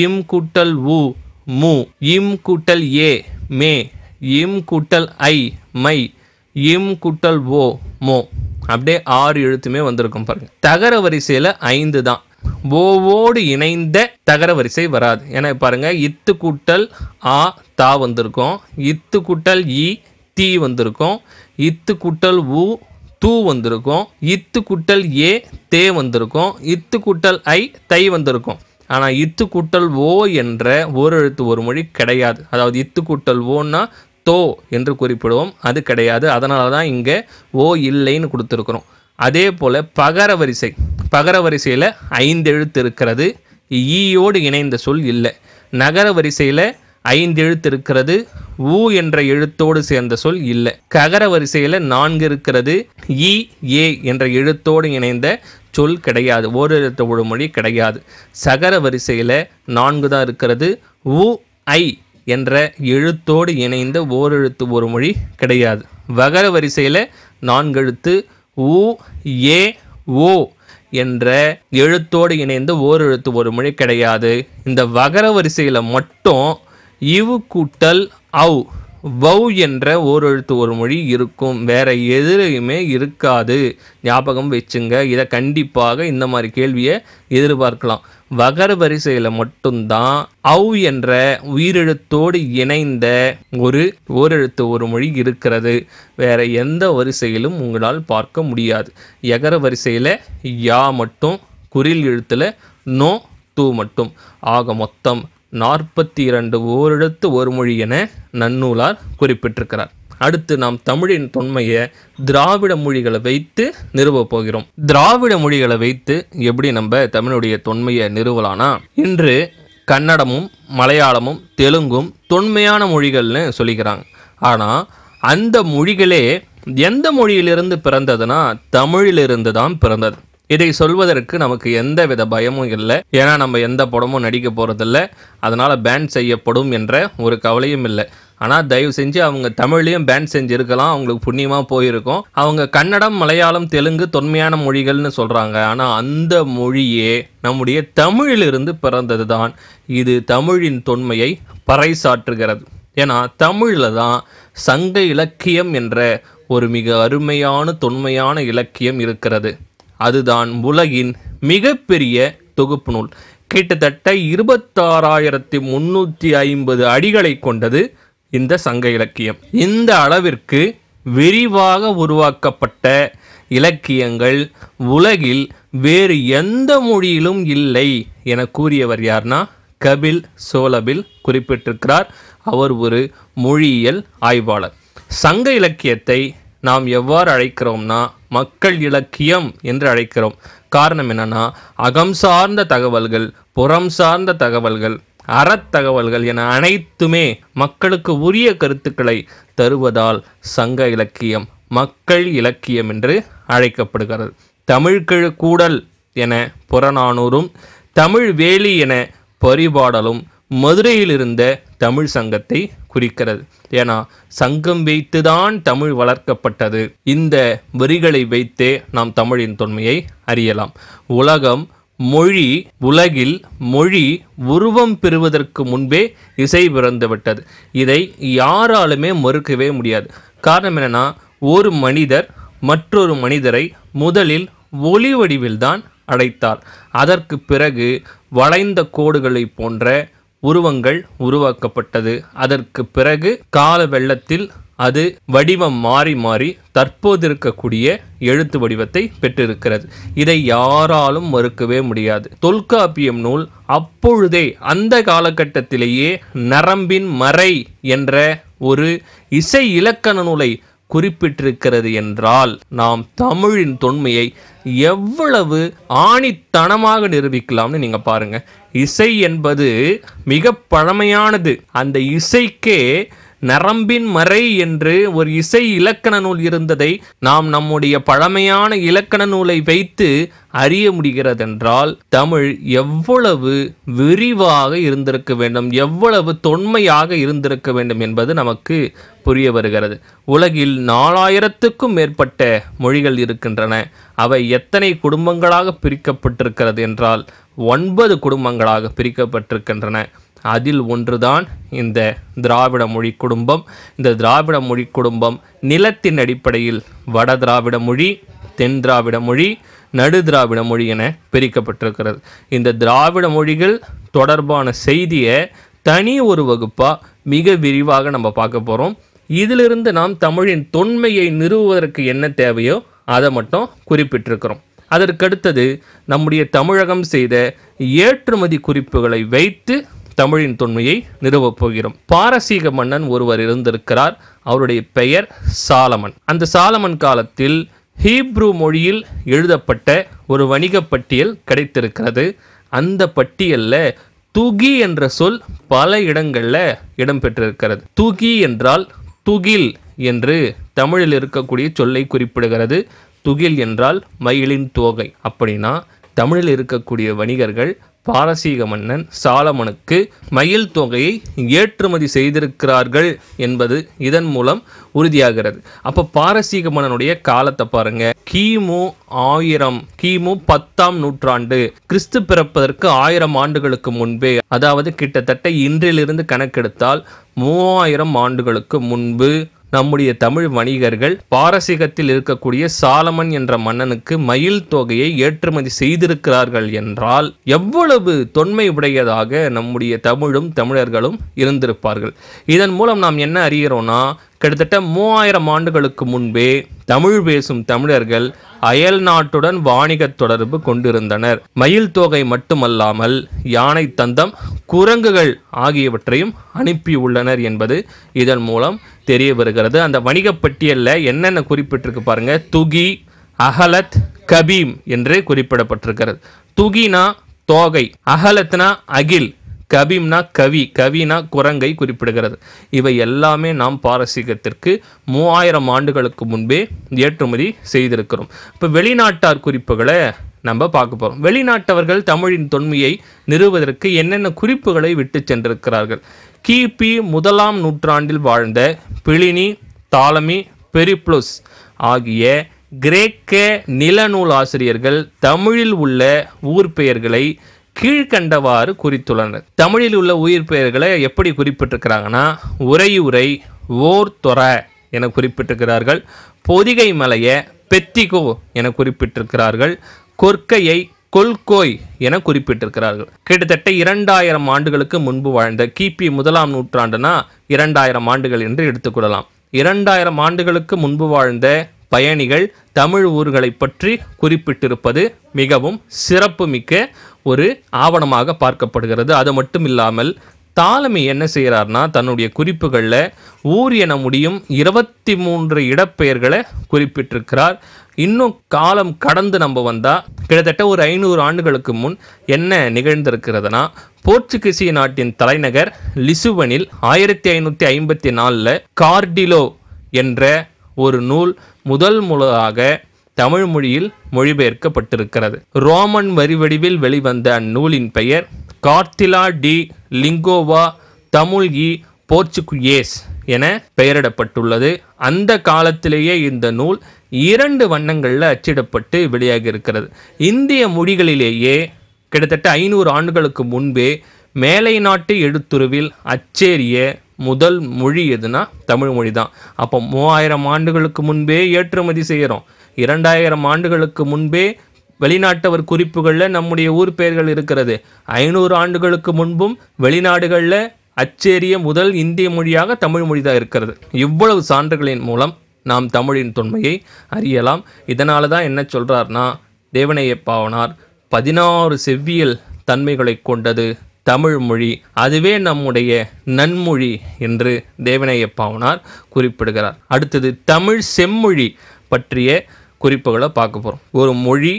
இம் கூட்டல் உ மு, இம் கூட்டல் ஏ மே, இம் கூட்டல் ஐ மை, இம் கூட்டல் ஓ மோ. அப்படியே 6 எழுத்துமே வந்திருக்கும். பாருங்கள், தகர வரிசையில் 5 தான். ஓவோடு இணைந்த தகர வரிசை வராது. ஏன்னா பாருங்க, இத்து கூட்டல் ஆ தா வந்திருக்கும், இத்து கூட்டல் இ தீ வந்திருக்கும், இத்து கூட்டல் உ தூ வந்திருக்கும், இத்து கூட்டல் ஏ தே வந்திருக்கும், இத்து கூட்டல் ஐ தை வந்திருக்கும். ஆனால் இத்து கூட்டல் ஓ என்ற ஒரு எழுத்து ஒரு மொழி கிடையாது. அதாவது இத்து கூட்டல் ஓன்னா தோ என்று குறிப்பிடுவோம், அது கிடையாது. அதனால தான் இங்கே ஓ இல்லைன்னு கொடுத்துருக்குறோம். அதே போல் பகர வரிசை, பகர வரிசையில் 5 எழுத்து இருக்கிறது, ஈயோடு இணைந்த சொல் இல்லை. நகர வரிசையில் 5 எழுத்து இருக்கிறது. ஊ என்ற எழுத்தோடு சேர்ந்த சொல் இல்லை. ககர வரிசையில் 4 இருக்கிறது. இ ஏ என்ற எழுத்தோடு இணைந்த சொல் கிடையாது. ஓர் எழுத்து ஒரு மொழி கிடையாது. சகர வரிசையில் 4 தான் இருக்கிறது. உ ஐ என்ற எழுத்தோடு இணைந்த ஓரெழுத்து ஒரு மொழி கிடையாது. வகர வரிசையில் 4 எழுத்து. உ ஏ ஓ என்ற எழுத்தோடு இணைந்த ஓரெழுத்து ஒரு மொழி கிடையாது. இந்த வகர வரிசையில் மட்டும் இவு கூட்டல் அவ் வவ் என்ற ஓரெழுத்து ஒரு மொழி இருக்கும். வேற எதுலையுமே இருக்காது. ஞாபகம் வச்சுங்க. இதை கண்டிப்பாக இந்த மாதிரி கேள்வியை எதிர்பார்க்கலாம். வகர வரிசையில் மட்டும்தான் அவ் என்ற உயிரெழுத்தோடு இணைந்த ஓரெழுத்து ஒரு மொழி இருக்கிறது. வேற எந்த வரிசையிலும் உங்களால் பார்க்க முடியாது. எகர வரிசையில் யா மட்டும், குறில் எழுத்தில் நோ தூ மட்டும். ஆக மொத்தம் 42 ஓரெழுத்து ஒரு மொழி என நன்னூலார் குறிப்பிட்டிருக்கிறார். அடுத்து நாம் தமிழின் தொன்மையை திராவிட மொழிகளை வைத்து நிறுவப் போகிறோம். திராவிட மொழிகளை வைத்து எப்படி நம்ம தமிழுடைய தொன்மையை நிறுவலானா, இன்று கன்னடமும் மலையாளமும் தெலுங்கும் தொன்மையான மொழிகள்னு சொல்லிக்கிறாங்க. ஆனால் அந்த மொழிகளே எந்த மொழியிலிருந்து பிறந்ததுன்னா தமிழிலிருந்து தான் பிறந்தது. இதை சொல்வதற்கு நமக்கு எந்த வித பயமும் இல்லை. ஏன்னா நம்ம எந்த படமும் நடிக்க போகிறதில்ல. அதனால் பேன் செய்யப்படும் என்ற ஒரு கவலையும் இல்லை. ஆனால் தயவு செஞ்சு அவங்க தமிழ்லையும் பேன் செஞ்சுருக்கலாம், அவங்களுக்கு புண்ணியமாக போயிருக்கும். அவங்க கன்னடம் மலையாளம் தெலுங்கு தொன்மையான மொழிகள்னு சொல்கிறாங்க. ஆனால் அந்த மொழியே நம்முடைய தமிழிலிருந்து பிறந்தது தான். இது தமிழின் தொன்மையை பறைசாற்றுகிறது. ஏன்னா தமிழில் தான் சங்க இலக்கியம் என்ற ஒரு மிக அருமையான தொன்மையான இலக்கியம் இருக்கிறது. அதுதான் உலகின் மிகப்பெரிய தொகுப்பு நூல். கிட்டத்தட்ட 26,350 அடிகளை கொண்டது இந்த சங்க இலக்கியம். இந்த அளவிற்கு விரிவாக உருவாக்கப்பட்ட இலக்கியங்கள் உலகில் வேறு எந்த மொழியிலும் இல்லை என கூறியவர் யார்னா கபில் சோலபில் குறிப்பிட்டிருக்கிறார். அவர் ஒரு மொழியியல் ஆய்வாளர். சங்க இலக்கியத்தை நாம் எவ்வாறு அழைக்கிறோம்னா மக்கள் இலக்கியம் என்று அழைக்கிறோம். காரணம் என்னன்னா, அகம் சார்ந்த தகவல்கள், புறம் சார்ந்த தகவல்கள், அறத்தகவல்கள் என அனைத்துமே மக்களுக்கு உரிய கருத்துக்களை தருவதால் சங்க இலக்கியம் மக்கள் இலக்கியம் என்று அழைக்கப்படுகிறது. தமிழ்கிழ கூடல் என புறநானூறும் தமிழ் வேலி என பரிபாடலும் மதுரையில் இருந்த தமிழ் சங்கத்தை குறிக்கிறது. ஏன்னா சங்கம் வைத்துதான் தமிழ் வளர்க்கப்பட்டது. இந்த வரிகளை வைத்தே நாம் தமிழின் தொன்மையை அறியலாம். உலகில் மொழி உருவம் பெறுவதற்கு முன்பே இசை பிறந்துவிட்டது. இதை யாராலுமே மறுக்கவே முடியாது. காரணம் என்னன்னா, ஒரு மனிதர் மற்றொரு மனிதரை முதலில் ஒலி வடிவில்தான் அழைத்தார். அதற்கு பிறகு வளைந்த கோடுகளை போன்ற உருவங்கள் உருவாக்கப்பட்டது. அதற்கு பிறகு கால வெள்ளத்தில் அது வடிவம் மாறி மாறி தற்போது இருக்கக்கூடிய எழுத்து வடிவத்தை பெற்றிருக்கிறது. இதை யாராலும் மறுக்கவே முடியாது. தொல்காப்பியம் நூல் அப்பொழுதே அந்த காலகட்டத்திலேயே நரம்பின் மறை என்ற ஒரு இசை இலக்கண நூலை குறிப்பிட்டிருக்கிறது என்றால் நாம் தமிழின் தொன்மையை எவ்வளவு ஆணித்தனமாக நிரூபிக்கலாம்னு நீங்க பாருங்க. இசை என்பது மிக பழமையானது. அந்த இசைக்கே நரம்பின் மறை என்று ஒரு இசை இலக்கண நூல் இருந்ததை நாம் நம்முடைய பழமையான இலக்கண நூலை வைத்து அறிய முடிகிறது என்றால் தமிழ் எவ்வளவு விரிவாக இருந்திருக்க வேண்டும், எவ்வளவு தொன்மையாக இருந்திருக்க வேண்டும் என்பது நமக்கு புரிய வருகிறது. உலகில் 4000க்கும் மேற்பட்ட மொழிகள் இருக்கின்றன. அவை எத்தனை குடும்பங்களாக பிரிக்கப்பட்டிருக்கிறது என்றால் 9 குடும்பங்களாக பிரிக்கப்பட்டிருக்கின்றன. அதில் ஒன்றுதான் இந்த திராவிட மொழி குடும்பம். இந்த திராவிட மொழி குடும்பம் நிலத்தின் அடிப்படையில் வட திராவிட மொழி, தென் திராவிட மொழி, நடு திராவிட மொழி என பிரிக்கப்பட்டிருக்கிறது. இந்த திராவிட மொழிகள் தொடர்பான செய்தியை தனி ஒரு வகுப்பாக மிக விரிவாக நம்ம பார்க்க போகிறோம். இதிலிருந்து நாம் தமிழின் தொன்மையை நிறுவுவதற்கு என்ன தேவையோ அதை மட்டும் குறிப்பிட்டிருக்கிறோம். அதற்கடுத்தது நம்முடைய தமிழகம் செய்த ஏற்றுமதி குறிப்புகளை வைத்து தமிழின் தொன்மையை நிறுவப் போகிறோம். பாரசீக மன்னன் ஒருவர் இருந்திருக்கிறார். அவருடைய பெயர் சாலமன். அந்த சாலமன் காலத்தில் ஹீப்ரு மொழியில் எழுதப்பட்ட ஒரு வணிக பட்டியல் கிடைத்திருக்கிறது. அந்த பட்டியலில் துகி என்ற சொல் பல இடங்களில் இடம்பெற்றிருக்கிறது. துகி என்றால் துகில் என்று தமிழில் இருக்கக்கூடிய சொல்லை குறிப்பிடுகிறது. துகில் என்றால் மயிலின் தோகை. அப்படின்னா தமிழில் இருக்கக்கூடிய வணிகர்கள் பாரசீக மன்னன் சாலமனுக்கு மயில் தொகையை ஏற்றுமதி செய்திருக்கிறார்கள் என்பது இதன் மூலம் உறுதியாகிறது. அப்போ பாரசீக மன்னனுடைய காலத்தை பாருங்க. கிமு 1000, கிமு 10ஆம் நூற்றாண்டு, கிறிஸ்து பிறப்பதற்கு 1000 ஆண்டுகளுக்கு முன்பே, அதாவது கிட்டத்தட்ட இன்றிலிருந்து கணக்கெடுத்தால் 3000 ஆண்டுகளுக்கு முன்பு நம்முடைய தமிழ் வணிகர்கள் பாரசீகத்தில் இருக்கக்கூடிய சாலமன் என்ற மன்னனுக்கு மயில் தொகையை ஏற்றுமதி செய்திருக்கிறார்கள் என்றால் எவ்வளவு தொன்மை உடையதாக நம்முடைய தமிழும் தமிழர்களும் இருந்திருப்பார்கள். இதன் மூலம் நாம் என்ன அறிகிறோம்னா, கிட்டத்தட்ட 3000 ஆண்டுகளுக்கு முன்பே தமிழ் பேசும் தமிழர்கள் அயல் நாட்டுடன் வாணிக தொடர்பு கொண்டிருந்தனர். மயில் தொகை மட்டுமல்லாமல் யானை தந்தம், குரங்குகள் ஆகியவற்றையும் அனுப்பியுள்ளனர் என்பது இதன் மூலம் தெரிய வருகிறது. அந்த வணிக பட்டியலில் என்னென்ன குறிப்பிட்டிருக்கு பாருங்க. துகி, அகலத், கபீம் என்று குறிப்பிடப்பட்டிருக்கிறது. துகினா தோகை, அகலத்னா அகில், கபீம்னா கவி, கவினா குரங்கை குறிப்பிடுகிறது. இவை எல்லாமே நாம் பாரசீகத்திற்கு 3000 ஆண்டுகளுக்கு முன்பே ஏற்றுமதி செய்திருக்கிறோம். இப்போ வெளிநாட்டார் குறிப்புகளை நம்ம பார்க்க போகிறோம். வெளிநாட்டவர்கள் தமிழின் தொன்மையை நிறுவுவதற்கு என்னென்ன குறிப்புகளை விட்டு சென்றிருக்கிறார்கள். கிபி 1ஆம் நூற்றாண்டில் வாழ்ந்த பிளினி, தாலமி, பெரிப்ளஸ் ஆகிய கிரேக்க நிலநூல் ஆசிரியர்கள் தமிழில் உள்ள ஊர் பெயர்களை கீழ்கண்டவாறு குறித்துள்ளனர். தமிழில் உள்ள உயிர் பெயர்களை எப்படி குறிப்பிட்டிருக்கிறாங்கன்னா, உரையுரை, ஓர் தொர என குறிப்பிட்டிருக்கிறார்கள். பொதிகை மலையை பெத்திகோ என குறிப்பிட்டிருக்கிறார்கள். கொற்கையை கொல்கோய் என குறிப்பிட்டிருக்கிறார்கள். கிட்டத்தட்ட 2000 ஆண்டுகளுக்கு முன்பு வாழ்ந்த, கிபி 1ஆம் நூற்றாண்டுனா 2000 ஆண்டுகள் என்று எடுத்துக்கொள்ளலாம். 2000 ஆண்டுகளுக்கு முன்பு வாழ்ந்த பயணிகள் தமிழ் ஊர்களை பற்றி குறிப்பிட்டிருப்பது மிகவும் சிறப்புமிக்க ஒரு ஆவணமாக பார்க்கப்படுகிறது. அது மட்டும் இல்லாமல் தாலமி என்ன செய்கிறார்னா, தன்னுடைய குறிப்புகளில் ஊர் என முடியும் 23 இடப்பெயர்களை குறிப்பிட்டிருக்கிறார். இன்னும் காலம் கடந்து நம்ம வந்தால் கிட்டத்தட்ட ஒரு 500 ஆண்டுகளுக்கு முன் என்ன நிகழ்ந்திருக்கிறதுனா, போர்ச்சுகீசிய நாட்டின் தலைநகர் லிசுவனில் 1554 கார்டிலோ என்ற ஒரு நூல் முதலாக தமிழ் மொழியில் மொழிபெயர்க்கப்பட்டிருக்கிறது. ரோமன் வரிவடிவில் வெளிவந்த அந்நூலின் பெயர் கார்டிலா டி லிங்கோவா தமிழ்இ போர்ச்சுகுயேஸ் என பெயரிடப்பட்டுள்ளது. அந்த காலத்திலேயே இந்த நூல் 2 வண்ணங்களில் அச்சிடப்பட்டு வெளியாகி இருக்கிறது. இந்திய மொழிகளிலேயே கிட்டத்தட்ட 500 ஆண்டுகளுக்கு முன்பே மேலை நாட்டு எழுத்துருவில் அச்சேரிய முதல் மொழி எதுனா தமிழ் மொழி தான். அப்போ 3000 ஆண்டுகளுக்கு முன்பே ஏற்றுமதி செய்கிறோம். 2000 ஆண்டுகளுக்கு முன்பே வெளிநாட்டவர் குறிப்புகளில் நம்முடைய ஊர் பெயர்கள் இருக்கிறது. 500 ஆண்டுகளுக்கு முன்பும் வெளிநாடுகளில் அச்சேரிய முதல் இந்திய மொழியாக தமிழ் மொழி தான் இருக்கிறது. இவ்வளவு சான்றுகளின் மூலம் நாம் தமிழின் தொன்மையை அறியலாம். இதனால தான் என்ன சொல்கிறார்னா, தேவநேய பாவனார் 16 செவ்வியல் தன்மைகளை கொண்டது தமிழ் மொழி, அதுவே நம்முடைய நன்மொழி என்று தேவநேய பாவனார் குறிப்பிடுகிறார். அடுத்தது தமிழ் செம்மொழி பற்றிய குறிப்புகளை பார்க்க போகிறோம். ஒரு மொழி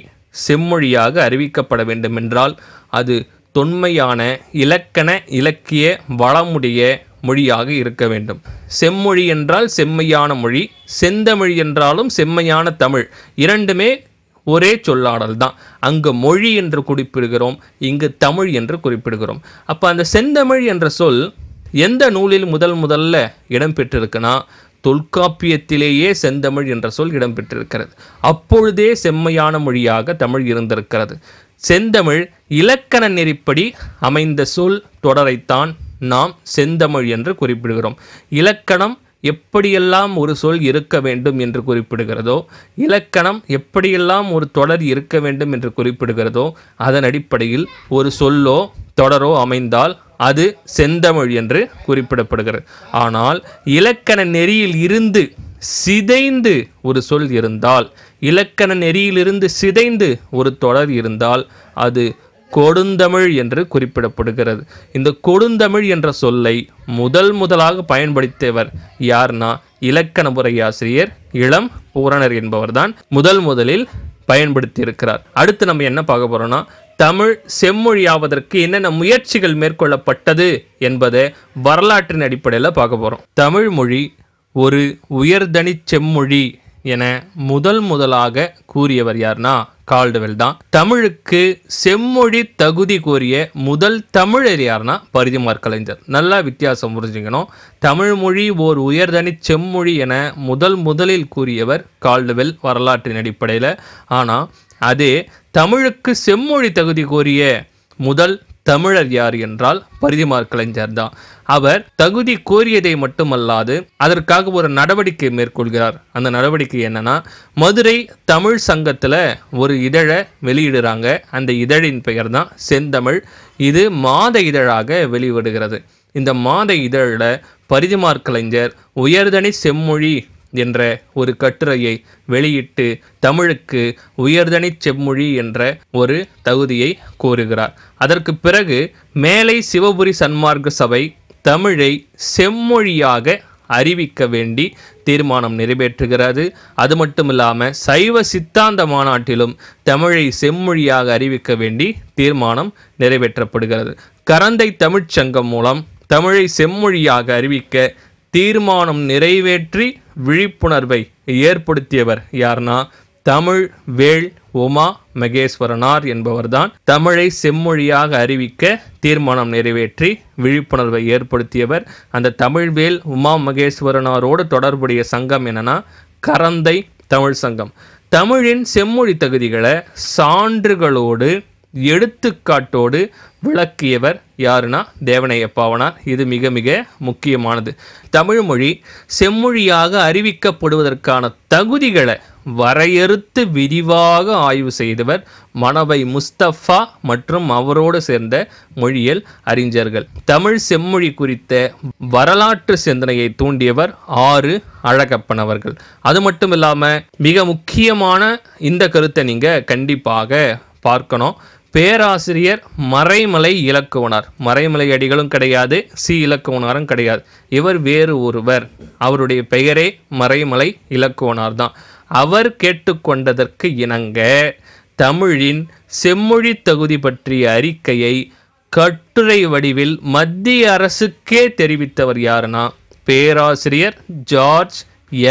செம்மொழியாக அறிவிக்கப்பட வேண்டும் என்றால் அது தொன்மையான இலக்கண இலக்கிய வளமுடைய மொழியாக இருக்க வேண்டும். செம்மொழி என்றால் செம்மையான மொழி, செந்தமிழ் என்றாலும் செம்மையான தமிழ், இரண்டுமே ஒரே சொல்லாடல் தான். அங்கு மொழி என்று குறிப்பிடுகிறோம், இங்கு தமிழ் என்று குறிப்பிடுகிறோம். அப்போ அந்த செந்தமிழ் என்ற சொல் எந்த நூலில் முதல்ல இடம்பெற்றிருக்குன்னா, தொல்காப்பியத்திலேயே செந்தமிழ் என்ற சொல் இடம்பெற்றிருக்கிறது. அப்பொழுதே செம்மையான மொழியாக தமிழ் இருந்திருக்கிறது. செந்தமிழ் இலக்கண நெறிப்படி அமைந்த சொல் தொடரைத்தான் நாம் செந்தமிழ் என்று குறிப்பிடுகிறோம். இலக்கணம் எப்படியெல்லாம் ஒரு சொல் இருக்க வேண்டும் என்று குறிப்பிடுகிறதோ, இலக்கணம் எப்படியெல்லாம் ஒரு தொடர் இருக்க வேண்டும் என்று குறிப்பிடுகிறதோ, அதன் அடிப்படையில் ஒரு சொல்லோ தொடரோ அமைந்தால் அது செந்தமிழ் என்று குறிப்பிடப்படுகிறது. ஆனால் இலக்கண நெறியில் இருந்து சிதைந்து ஒரு சொல் இருந்தால், இலக்கண நெறியிலிருந்து சிதைந்து ஒரு தொடர் இருந்தால் அது கொடுந்தமிழ் என்று குறிப்பிடப்படுகிறது. இந்த கொடுந்தமிழ் என்ற சொல்லை முதலாக பயன்படுத்தியவர் யார்னா, இலக்கண உரையாசிரியர் இளம் பூரணர் என்பவர் தான் முதலில் பயன்படுத்தி இருக்கிறார். அடுத்து நம்ம என்ன பார்க்க போறோம்னா, தமிழ் செம்மொழியாவதற்கு என்னென்ன முயற்சிகள் மேற்கொள்ளப்பட்டது என்பதை வரலாற்றின் அடிப்படையில் பார்க்க போகிறோம். தமிழ் மொழி ஒரு உயர்தனி செம்மொழி என முதலாக கூறியவர் யார்னா கால்டுவெல் தான். தமிழுக்கு செம்மொழி தகுதி கோரிய முதல் தமிழர் யார்னா பரிதிமாற் கலைஞர். நல்லா வித்தியாசம் புரிஞ்சுக்கணும். தமிழ் மொழி ஓர் உயர்தனி செம்மொழி என முதலில் கூறியவர் கால்டுவெல் வரலாற்றின் அடிப்படையில். ஆனால் அதே தமிழுக்கு செம்மொழி தகுதி கோரிய முதல் தமிழர் யார் என்றால் பரிதிமாற் கலைஞர் தான். அவர் தகுதி கோரியதை மட்டுமல்லாது அதற்காக ஒரு நடவடிக்கை மேற்கொள்கிறார். அந்த நடவடிக்கை என்னன்னா, மதுரை தமிழ் சங்கத்தில் ஒரு இதழை வெளியிடுறாங்க. அந்த இதழின் பெயர் தான் செந்தமிழ். இது மாத இதழாக வெளிவிடுகிறது. இந்த மாத இதழில் பரிதிமாற் கலைஞர் உயர்தனி செம்மொழி என்ற ஒரு கட்டுரையை வெளியிட்டு தமிழுக்கு உயர்தனி செம்மொழி என்ற ஒரு தகுதியை கோருகிறார். அதற்கு பிறகு மேலை சிவபுரி சன்மார்க்க சபை தமிழை செம்மொழியாக அறிவிக்க வேண்டி தீர்மானம் நிறைவேற்றுகிறது. அது மட்டும் இல்லாமல் சைவ சித்தாந்த மாநாட்டிலும் தமிழை செம்மொழியாக அறிவிக்க வேண்டி தீர்மானம் நிறைவேற்றப்படுகிறது. கரந்தை தமிழ்ச்சங்கம் மூலம் தமிழை செம்மொழியாக அறிவிக்க தீர்மானம் நிறைவேற்றி விழிப்புணர்வை ஏற்படுத்தியவர் யார்னா தமிழ் வேள் உமா மகேஸ்வரனார் என்பவர்தான். தமிழை செம்மொழியாக அறிவிக்க தீர்மானம் நிறைவேற்றி விழிப்புணர்வை ஏற்படுத்தியவர். அந்த தமிழ்வேல் உமா மகேஸ்வரனாரோடு தொடர்புடைய சங்கம் என்னன்னா கரந்தை தமிழ் சங்கம். தமிழின் செம்மொழி தகுதிகளை சான்றுகளோடு எடுத்துக்காட்டோடு விளக்கியவர் யாருன்னா தேவனையப்பாவனார். இது மிக மிக முக்கியமானது. தமிழ் மொழி செம்மொழியாக அறிவிக்கப்படுவதற்கான தகுதிகளை வரையறுத்து விரிவாக ஆய்வு செய்தவர் மணவை முஸ்தபா மற்றும் அவரோடு சேர்ந்த மொழியியல் அறிஞர்கள். தமிழ் செம்மொழி குறித்த வரலாற்று சிந்தனையை தூண்டியவர் ஆறு அழகப்பன் அவர்கள். அது மட்டும் இல்லாமல் மிக முக்கியமான இந்த கருத்தை நீங்கள் கண்டிப்பாக பார்க்கணும். பேராசிரியர் மறைமலை இலக்குவனார். மறைமலை அடிகளும் கிடையாது, சி இலக்குவனாரும் கிடையாது. இவர் வேறு ஒருவர். அவருடைய பெயரே மறைமலை இலக்குவனார் தான். அவர் கேட்டுக்கொண்டதற்கு இணங்க தமிழின் செம்மொழி தகுதி பற்றிய அறிக்கையை கட்டுரை வடிவில் மத்திய அரசுக்கே தெரிவித்தவர் யாருன்னா பேராசிரியர் ஜார்ஜ்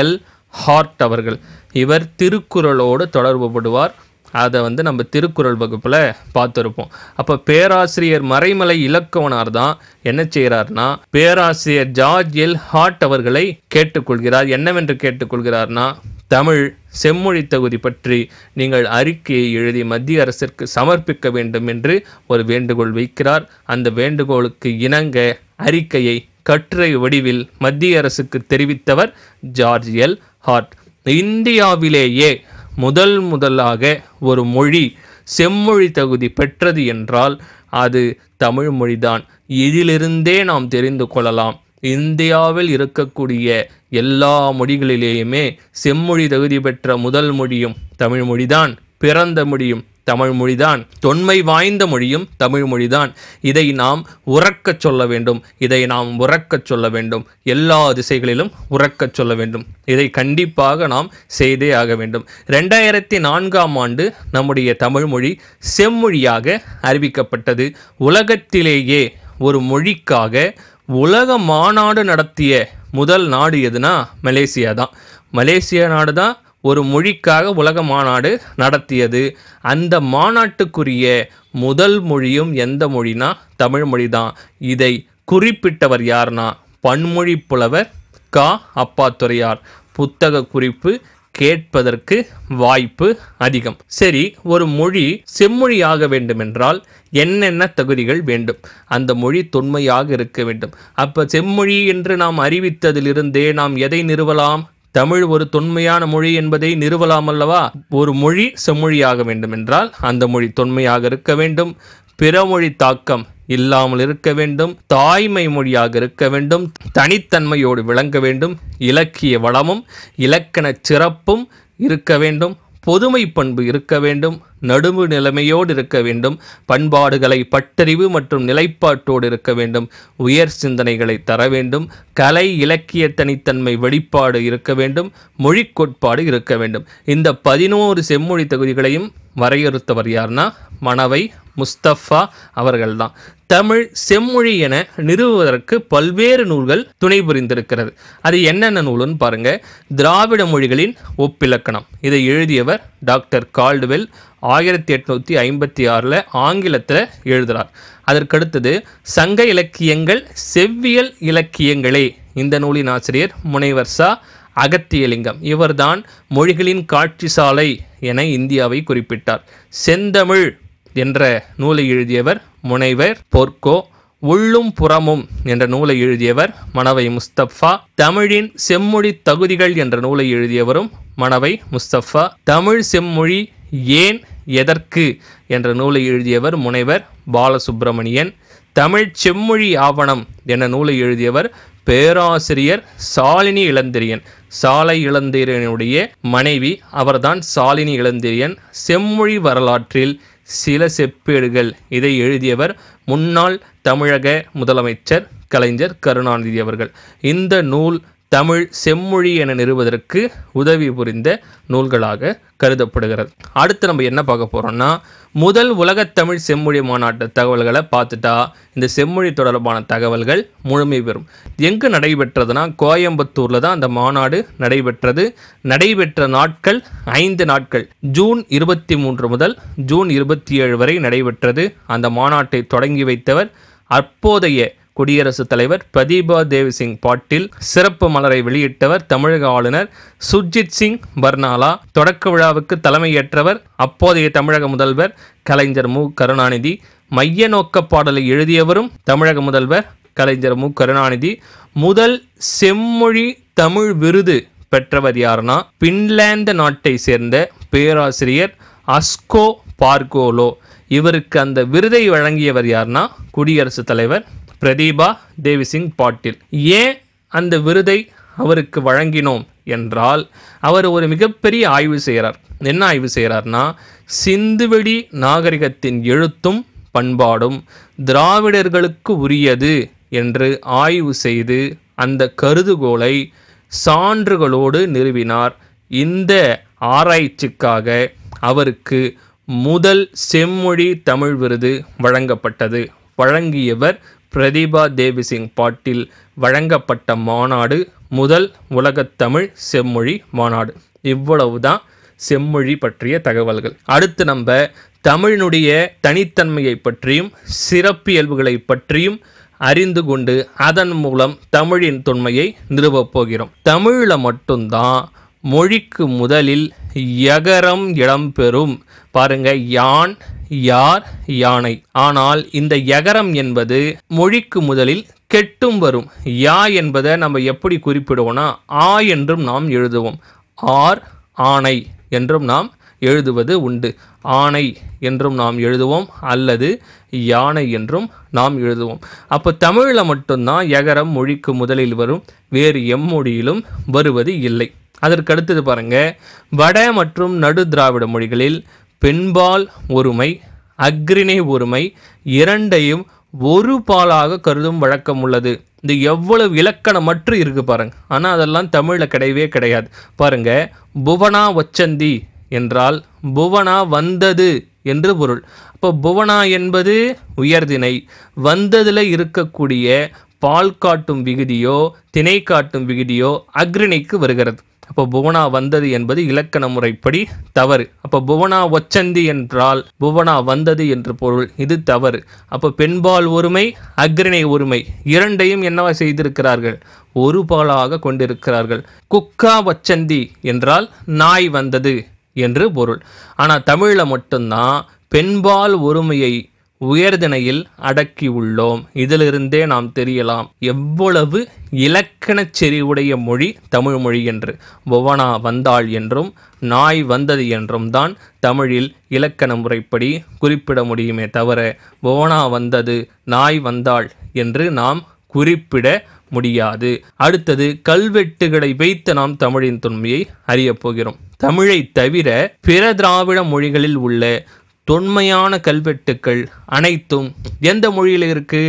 எல் ஹார்ட் அவர்கள். இவர் திருக்குறளோடு தொடர்புபடுவார். அதை நம்ம திருக்குறள் வகுப்பில் பார்த்துருப்போம். அப்போ பேராசிரியர் மறைமலை இலக்குவனார் தான் என்ன செய்கிறார்னா பேராசிரியர் ஜார்ஜ் எல் ஹார்ட் அவர்களை கேட்டுக்கொள்கிறார். என்னவென்று கேட்டுக்கொள்கிறார்னா, தமிழ் செம்மொழி தகுதி பற்றி நீங்கள் அறிக்கையை எழுதி மத்திய அரசிற்கு சமர்ப்பிக்க வேண்டும் என்று ஒரு வேண்டுகோள் வைக்கிறார். அந்த வேண்டுகோளுக்கு இணங்க அறிக்கையை கட்டுரை வடிவில் மத்திய அரசுக்கு தெரிவித்தவர் ஜார்ஜ் எல் ஹார்ட். இந்தியாவிலேயே முதலாக ஒரு மொழி செம்மொழி தகுதி பெற்றது என்றால் அது தமிழ் மொழிதான். இதிலிருந்தே நாம் தெரிந்து கொள்ளலாம், இந்தியாவில் இருக்கக்கூடிய எல்லா மொழிகளிலேயுமே செம்மொழி தகுதி பெற்ற முதல் மொழியும் தமிழ் மொழிதான், பிறந்த மொழியும் தமிழ் மொழிதான், தொன்மை வாய்ந்த மொழியும் தமிழ் மொழிதான். இதை நாம் உறக்கச் சொல்ல வேண்டும், இதை நாம் உறக்கச் சொல்ல வேண்டும், எல்லா திசைகளிலும் உறக்கச் சொல்ல வேண்டும். இதை கண்டிப்பாக நாம் செய்தே ஆக வேண்டும். 2004ஆம் ஆண்டு நம்முடைய தமிழ் மொழி செம்மொழியாக அறிவிக்கப்பட்டது. உலகத்திலேயே ஒரு மொழிக்காக உலக மாநாடு நடத்திய முதல் நாடு எதுனா மலேசியா தான். மலேசியா நாடு தான் ஒரு மொழிக்காக உலக மாநாடு நடத்தியது. அந்த மாநாட்டுக்குரிய முதல் மொழியும் எந்த மொழினா தமிழ் மொழி தான். இதை குறிப்பிட்டவர் யார்னா பன்மொழி புலவர் கா அப்பாத்துரையார். புத்தக குறிப்பு கேட்பதற்கு வாய்ப்பு அதிகம். சரி, ஒரு மொழி செம்மொழியாக வேண்டுமென்றால் என்னென்ன தகுதிகள் வேண்டும்? அந்த மொழி தொன்மையாக இருக்க வேண்டும். அப்போ செம்மொழி என்று நாம் அறிவித்ததிலிருந்தே நாம் எதை நிறுவலாம்? தமிழ் ஒரு தொன்மையான மொழி என்பதை நிறுவலாம் அல்லவா? ஒரு மொழி செம்மொழியாக வேண்டும் என்றால் அந்த மொழி தொன்மையாக இருக்க வேண்டும், பிறமொழி தாக்கம் இல்லாமல் இருக்க வேண்டும், தாய்மை மொழியாக இருக்க வேண்டும், தனித்தன்மையோடு விளங்க வேண்டும், இலக்கிய வளமும் இலக்கண சிறப்பும் இருக்க வேண்டும், பொதுமை பண்பு இருக்க வேண்டும், நடுவு நிலைமையோடு இருக்க வேண்டும், பண்பாடுகளை பட்டறிவு மற்றும் நிலைப்பாட்டோடு இருக்க வேண்டும், உயர் சிந்தனைகளை தர வேண்டும், கலை இலக்கிய தனித்தன்மை வெளிப்பாடு இருக்க வேண்டும், மொழி கோட்பாடு இருக்க வேண்டும். இந்த 11 செம்மொழி தகுதிகளையும் வரையறுத்தவர் யார்னா மணவை முஸ்தபா அவர்கள்தான். தமிழ் செம்மொழி என நிறுவுவதற்கு பல்வேறு நூல்கள் துணை புரிந்திருக்கிறது. அது என்னென்ன நூல்னு பாருங்க. திராவிட மொழிகளின் ஒப்பிலக்கணம், இதை எழுதியவர் டாக்டர் கால்டுவெல் 1856 ஆங்கிலத்தில் எழுதுகிறார். அதற்கடுத்தது சங்க இலக்கியங்கள் செவ்வியல் இலக்கியங்களே, இந்த நூலின் ஆசிரியர் முனைவர் ச. அகத்தியலிங்கம். இவர்தான் மொழிகளின் காட்சி சாலை என இந்தியாவை குறிப்பிட்டார். செந்தமிழ் என்ற நூலை எழுதியவர் முனைவர் பொற்கோ. உள்ளும் புறமும் என்ற நூலை எழுதியவர் மணவை முஸ்தபா. தமிழின் செம்மொழி தகுதிகள் என்ற நூலை எழுதியவரும் மணவை முஸ்தபா. தமிழ் செம்மொழி ஏன் எதற்கு என்ற நூலை எழுதியவர் முனைவர் பாலசுப்பிரமணியன். தமிழ் செம்மொழி ஆவணம் என்ற நூலை எழுதியவர் பேராசிரியர் சாலினி இளந்திரியன். சாலை இளந்திரியனுடைய மனைவி அவர்தான் சாலினி இளந்திரியன். செம்மொழி வரலாற்றில் சில செப்பேடுகள், இதை எழுதியவர் முன்னாள் தமிழக முதலமைச்சர் கலைஞர் கருணாநிதி அவர்கள். இந்த நூல் தமிழ் செம்மொழி என நிறுவுவதற்கு உதவி புரிந்த நூல்களாக கருதப்படுகிறது. அடுத்து நம்ம என்ன பார்க்க போகிறோம்னா, முதல் உலகத்தமிழ் செம்மொழி மாநாட்டு தகவல்களை பார்த்துட்டா இந்த செம்மொழி தொடர்பான தகவல்கள் முழுமை பெறும். எங்கு நடைபெற்றதுன்னா கோயம்புத்தூரில் தான் அந்த மாநாடு நடைபெற்றது. நடைபெற்ற நாட்கள் 5 நாட்கள், ஜூன் 23 முதல் ஜூன் 27 வரை நடைபெற்றது. அந்த மாநாட்டை தொடங்கி வைத்தவர் அப்போதைய குடியரசுத் தலைவர் பிரதீபா தேவி சிங் பாட்டீல். சிறப்பு மலரை வெளியிட்டவர் தமிழக ஆளுநர் சுர்ஜித் சிங் பர்னாலா. தொடக்க விழாவுக்கு தலைமையேற்றவர் அப்போதைய தமிழக முதல்வர் கலைஞர் மு. கருணாநிதி. மைய நோக்க பாடலை எழுதியவரும் தமிழக முதல்வர் கலைஞர் மு. கருணாநிதி. முதல் செம்மொழி தமிழ் விருது பெற்றவர் யாருன்னா பின்லாந்து நாட்டை சேர்ந்த பேராசிரியர் அஸ்கோ பார்கோலோ. இவருக்கு அந்த விருதை வழங்கியவர் யாருன்னா குடியரசுத் தலைவர் பிரதீபா தேவி சிங் பாட்டீல். ஏன் அந்த விருதை அவருக்கு வழங்கினோம் என்றால், அவர் ஒரு மிகப்பெரிய ஆய்வு செய்கிறார். என்ன ஆய்வு செய்கிறார்னா, சிந்துவெளி நாகரிகத்தின் எழுத்தும் பண்பாடும் திராவிடர்களுக்கு உரியது என்று ஆய்வு செய்து அந்த கருதுகோளை சான்றுகளோடு நிறுவினார். இந்த ஆராய்ச்சிக்காக அவருக்கு முதல் செம்மொழி தமிழ் விருது வழங்கப்பட்டது. வழங்கியவர் பிரதீபா தேவி சிங் பாட்டீல். வழங்கப்பட்ட மாநாடு முதல் உலகத்தமிழ் செம்மொழி மாநாடு. இவ்வளவுதான் செம்மொழி பற்றிய தகவல்கள். அடுத்து நம்ம தமிழினுடைய தனித்தன்மையை பற்றியும் சிறப்பியல்புகளை பற்றியும் அறிந்து கொண்டு அதன் மூலம் தமிழின் தொன்மையை நிறுவப் போகிறோம். தமிழில் மட்டும்தான் மொழிக்கு முதலில் யகரம் இடம்பெறும். பாருங்க, யான், யார், யானை. ஆனால் இந்த யகரம் என்பது மொழிக்கு முதலில் கெட்டும் வரும். யா என்பதை நம்ம எப்படி குறிப்பிடுவோம்னா ஆ என்றும் நாம் எழுதுவோம். ஆர், ஆணை என்றும் நாம் எழுதுவது உண்டு. ஆணை என்றும் நாம் எழுதுவோம், அல்லது யானை என்றும் நாம் எழுதுவோம். அப்போ தமிழில் மட்டும்தான் யகரம் மொழிக்கு முதலில் வரும், வேறு எம்மொழியிலும் வருவது இல்லை. அதற்கடுத்தது பாருங்க, வட மற்றும் நடு திராவிட மொழிகளில் பெண்பால் ஒருமை, அக்ரிணை ஒருமை இரண்டையும் ஒரு பாலாக கருதும் வழக்கம் உள்ளது. இது எவ்வளவு இலக்கணமற்று இருக்கு பாருங்க. ஆனால் அதெல்லாம் தமிழில் கிடையவே கிடையாது. பாருங்க, புவனா வச்சந்தி என்றால் புவனா வந்தது என்று பொருள். அப்போ புவனா என்பது உயர்திணை, வந்ததில் இருக்கக்கூடிய பால் காட்டும் விகுதியோ திணை காட்டும் விகுதியோ அக்ரிணைக்கு வருகிறது. அப்போ புவனா வந்தது என்பது இலக்கண முறைப்படி தவறு. அப்போ புவனா ஒச்சந்தி என்றால் புவனா வந்தது என்று பொருள், இது தவறு. அப்போ பெண்பால் ஒருமை அக்ரிணை ஒருமை இரண்டையும் என்னவா செய்திருக்கிறார்கள், ஒரு பாலாக கொண்டிருக்கிறார்கள். குக்கா வச்சந்தி என்றால் நாய் வந்தது என்று பொருள். ஆனால் தமிழில் மட்டும்தான் பெண்பால் ஒருமையை உயர்திணையில் அடக்கி உள்ளோம். இதிலிருந்தே நாம் தெரியலாம் எவ்வளவு இலக்கணச் செறிவுடைய மொழி தமிழ் மொழி என்று. புவனா வந்தாள் என்றும் நாய் வந்தது என்றும் தான் தமிழில் இலக்கண முறைப்படி குறிப்பிட முடியுமே தவிர புவனா வந்தது நாய் வந்தாள் என்று நாம் குறிப்பிட முடியாது. அடுத்தது, கல்வெட்டுகளை வைத்து நாம் தமிழின் தொன்மையை அறியப் போகிறோம். தமிழை தவிர பிற திராவிட மொழிகளில் உள்ள தொன்மையான கல்வெட்டுக்கள் அனைத்தும் எந்த மொழியில் இருக்கு,